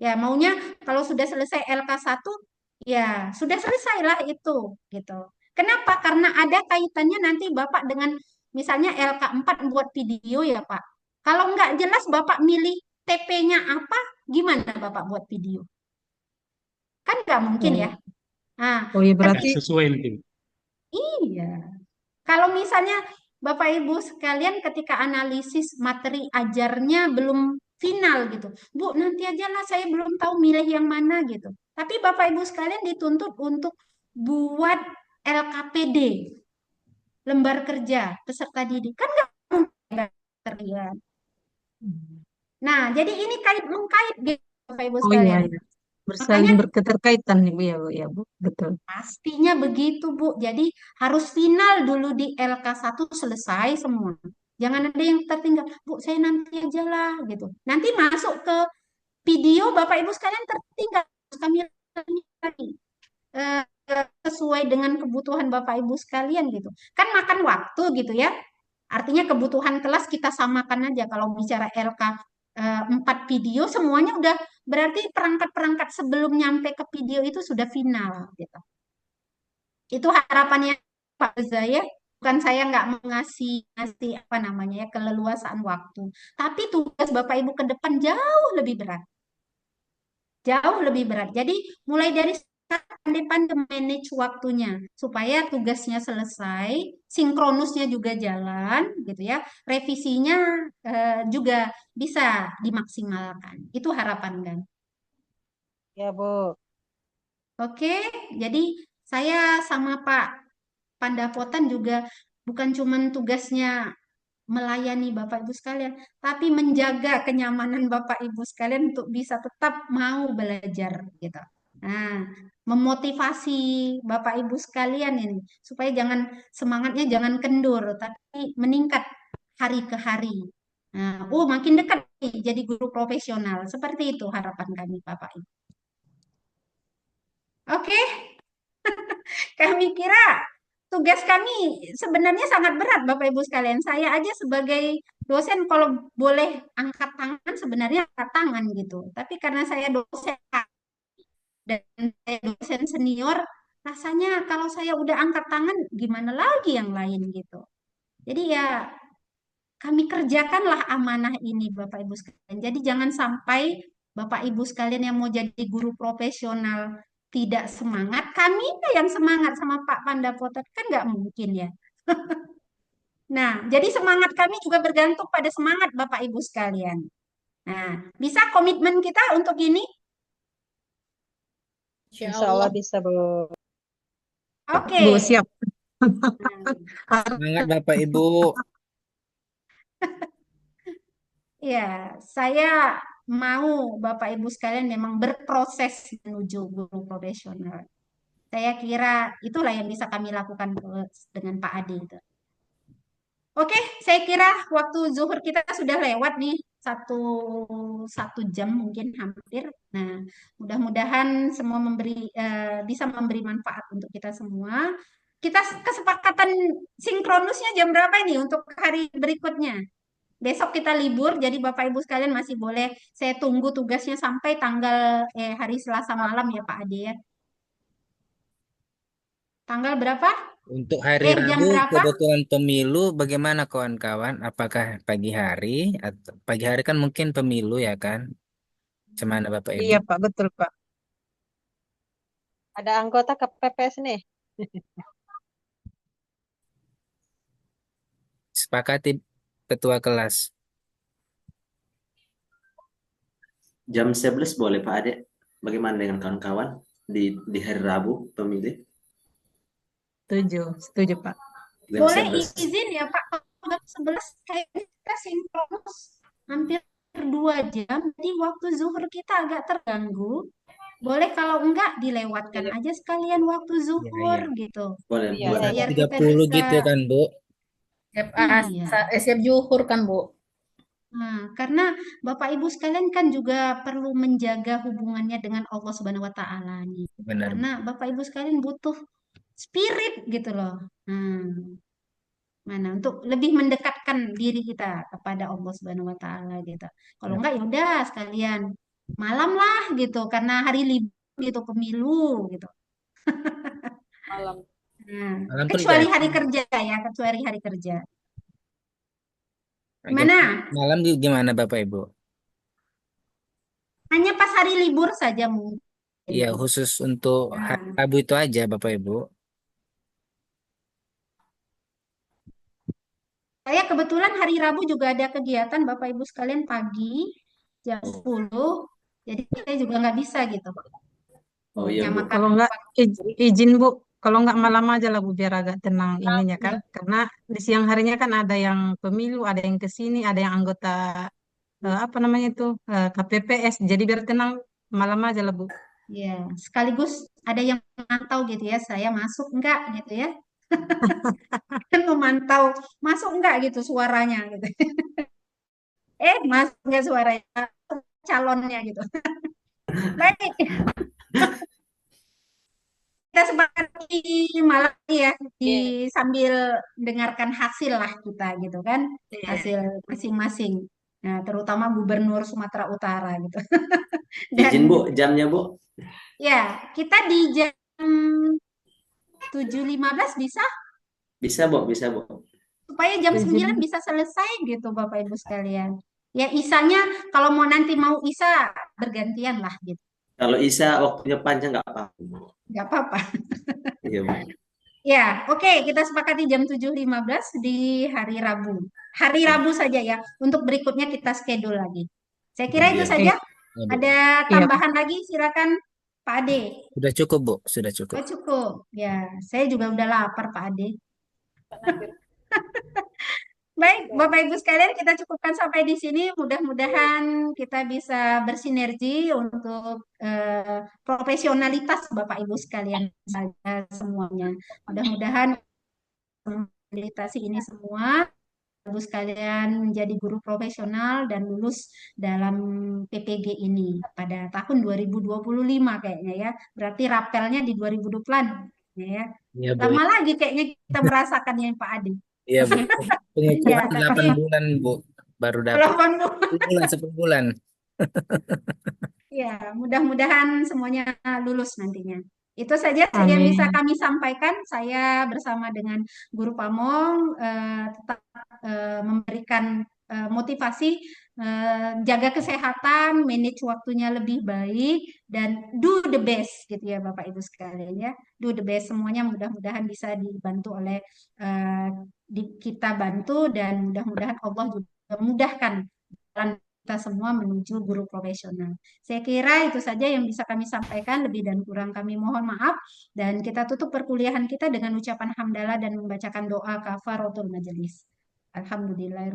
Ya, maunya kalau sudah selesai LK 1, ya sudah selesailah itu gitu. Kenapa? Karena ada kaitannya nanti Bapak dengan misalnya LK 4 buat video ya Pak. Kalau nggak jelas Bapak milih TP-nya apa, gimana Bapak buat video? Kan nggak mungkin ya. Oh, Nah, oh ya nggak berarti sesuai nanti. iya. Kalau misalnya Bapak Ibu sekalian ketika analisis materi ajarnya belum final gitu. Bu, nanti aja lah saya belum tahu milih yang mana gitu. Tapi Bapak Ibu sekalian dituntut untuk buat LKPD, lembar kerja peserta didik. Kan nggak terlihat. Nah, jadi ini kait mengkait gitu Bapak Ibu oh iya sekalian. ya Makanya bersaling berketerkaitan nih Bu ya Bu betul. pastinya begitu, Bu. Jadi harus final dulu di LK 1 selesai semua. Jangan ada yang tertinggal. Bu, saya nanti aja lah gitu. Nanti masuk ke video Bapak Ibu sekalian tertinggal. Kami lagi sesuai dengan kebutuhan Bapak Ibu sekalian gitu. Kan makan waktu gitu ya. Artinya kebutuhan kelas kita samakan aja. Kalau bicara LK 4 video semuanya udah berarti perangkat-perangkat sebelum nyampe ke video itu sudah final gitu. Itu harapannya Pak Reza ya. Bukan saya nggak ngasih apa namanya ya keleluasaan waktu, tapi tugas Bapak Ibu ke depan jauh lebih berat, jauh lebih berat. Jadi mulai dari sekarang pandai-pandai manage waktunya supaya tugasnya selesai, sinkronusnya juga jalan, gitu ya. Revisinya juga bisa dimaksimalkan. Itu harapan kan. Ya, Bu. Oke, jadi saya sama Pak Pandapotan juga bukan cuman tugasnya melayani Bapak Ibu sekalian, tapi menjaga kenyamanan Bapak Ibu sekalian untuk bisa tetap mau belajar gitu. Nah, memotivasi Bapak Ibu sekalian ini supaya semangatnya jangan kendur, tapi meningkat hari ke hari. Nah, makin dekat nih jadi guru profesional. Seperti itu harapan kami Bapak Ibu. Oke, kami kira tugas kami sebenarnya sangat berat, Bapak Ibu sekalian. Saya aja sebagai dosen kalau boleh angkat tangan sebenarnya angkat tangan gitu. Tapi karena saya dosen dan saya dosen senior, rasanya kalau saya udah angkat tangan gimana lagi yang lain gitu. Jadi ya kami kerjakanlah amanah ini Bapak Ibu sekalian. Jadi jangan sampai Bapak Ibu sekalian yang mau jadi guru profesional tidak semangat. Kami yang semangat sama Pak Pandapotet kan nggak mungkin ya. Nah, jadi semangat kami juga bergantung pada semangat Bapak Ibu sekalian. Nah, bisa komitmen kita untuk ini? Insya Insya Allah. Allah bisa, Bu. Oke. Bu, siap. Semangat Bapak Ibu. Ya, saya mau Bapak Ibu sekalian memang berproses menuju guru profesional. Saya kira itulah yang bisa kami lakukan dengan Pak Ade itu. Oke, saya kira waktu zuhur kita sudah lewat nih satu jam mungkin hampir. Nah, mudah-mudahan semua bisa memberi manfaat untuk kita semua. Kita kesepakatan sinkronusnya jam berapa ini untuk hari berikutnya? Besok kita libur, jadi Bapak Ibu sekalian masih boleh. Saya tunggu tugasnya sampai hari Selasa malam ya Pak Ade ya. Tanggal berapa? Untuk hari Jam Rabu berapa? kebetulan pemilu, bagaimana kawan-kawan? Apakah pagi hari atau pagi hari kan mungkin pemilu ya kan? Gimana Bapak Ibu? Iya, Pak, betul, Pak. Ada anggota KPPS nih. Sepakati ketua kelas. Jam 11 boleh Pak Ade. Bagaimana dengan kawan-kawan di hari Rabu pemilih? Setuju, setuju, Pak. Jam Boleh 11. izin ya Pak, jam 11 kayaknya kita sinkronus hampir 2 jam, jadi waktu zuhur kita agak terganggu. Boleh kalau enggak dilewatkan aja sekalian waktu Iya, zuhur iya. gitu. Boleh, Iya, boleh. Biar kita 30 bisa, gitu kan, Bu? iya. Siap juhur kan, Bu? Nah, karena Bapak Ibu sekalian kan juga perlu menjaga hubungannya dengan Allah Subhanahu wa Ta'ala nih. Benar, Bu. Karena Bapak Ibu sekalian butuh spirit gitu loh. Mana untuk lebih mendekatkan diri kita kepada Allah Subhanahu wa taala gitu. Kalau Ya, enggak ya udah sekalian malam lah gitu karena hari libur gitu pemilu gitu. malam. Nah, malam kecuali terjadi. hari kerja ya, kecuali hari kerja. Jam Gimana? malam gimana Bapak Ibu? Hanya pas hari libur saja mungkin. Iya, khusus untuk hari Nah, Rabu itu aja Bapak Ibu. saya kebetulan hari Rabu juga ada kegiatan Bapak Ibu sekalian pagi jam 10. Jadi saya juga nggak bisa gitu. Oh iya, Bu. Nyamakan Kalau enggak, waktu. izin, Bu. Kalau enggak malam aja lah, Bu, biar agak tenang ininya kan. Karena di siang harinya kan ada yang pemilu, ada yang ke sini, ada yang anggota apa namanya itu KPPS. Jadi biar tenang malam aja lah, Bu. Ya, sekaligus ada yang memantau gitu ya, saya masuk enggak gitu ya. Kan memantau masuk enggak gitu suaranya gitu. Masuk enggak suaranya calonnya gitu. Baik. kita sepakati malam ini ya Iya. sambil dengarkan hasil lah kita gitu kan, Iya. hasil masing-masing. Nah, terutama Gubernur Sumatera Utara gitu. Izin Dan Bu, jamnya Bu. ya, kita di jam 7.15 bisa, Bisa Bu, bisa Bu. supaya jam 9 Izin. bisa selesai gitu Bapak Ibu sekalian. Ya isanya kalau mau nanti mau isa bergantian lah gitu. Kalau Isa waktunya panjang nggak apa-apa Bu. Nggak apa-apa. Iya Bu. Ya, oke, kita sepakati jam 7.15 di hari Rabu. Hari Rabu saja ya. Untuk berikutnya kita schedule lagi. Saya kira itu Iya Bu. Oke, saja. Ya, Bu. Ada iya. tambahan lagi, silakan Pak Ade. Sudah cukup, Bu. Sudah cukup. Oh, cukup. Ya, saya juga udah lapar Pak Ade. Baik, Bapak Ibu sekalian, kita cukupkan sampai di sini. Mudah-mudahan kita bisa bersinergi untuk profesionalitas Bapak Ibu sekalian saja semuanya. Mudah-mudahan memfasilitasi ini semua, Ibu sekalian menjadi guru profesional dan lulus dalam PPG ini pada tahun 2025 kayaknya ya. Berarti rapelnya di 2020-an ya. Iya, Bu. Lama lagi kayaknya kita merasakannya Pak Adi. Iya, Bu. Ya, Pengukuhan tapi 8 bulan, Bu. Baru dapat. telepon Bu. 10 bulan, 10 bulan. Ya, mudah-mudahan semuanya lulus nantinya. Itu saja yang bisa Amin. kami sampaikan. Saya bersama dengan Guru Pamong tetap memberikan motivasi, jaga kesehatan, manage waktunya lebih baik, dan do the best gitu ya Bapak Ibu sekalian ya. Do the best semuanya mudah-mudahan bisa dibantu oleh eh, kita bantu dan mudah-mudahan Allah juga mudahkan jalan kita semua menuju guru profesional. Saya kira itu saja yang bisa kami sampaikan. Lebih dan kurang kami mohon maaf. Dan kita tutup perkuliahan kita dengan ucapan hamdalah dan membacakan doa kafaratul majelis. Alhamdulillah.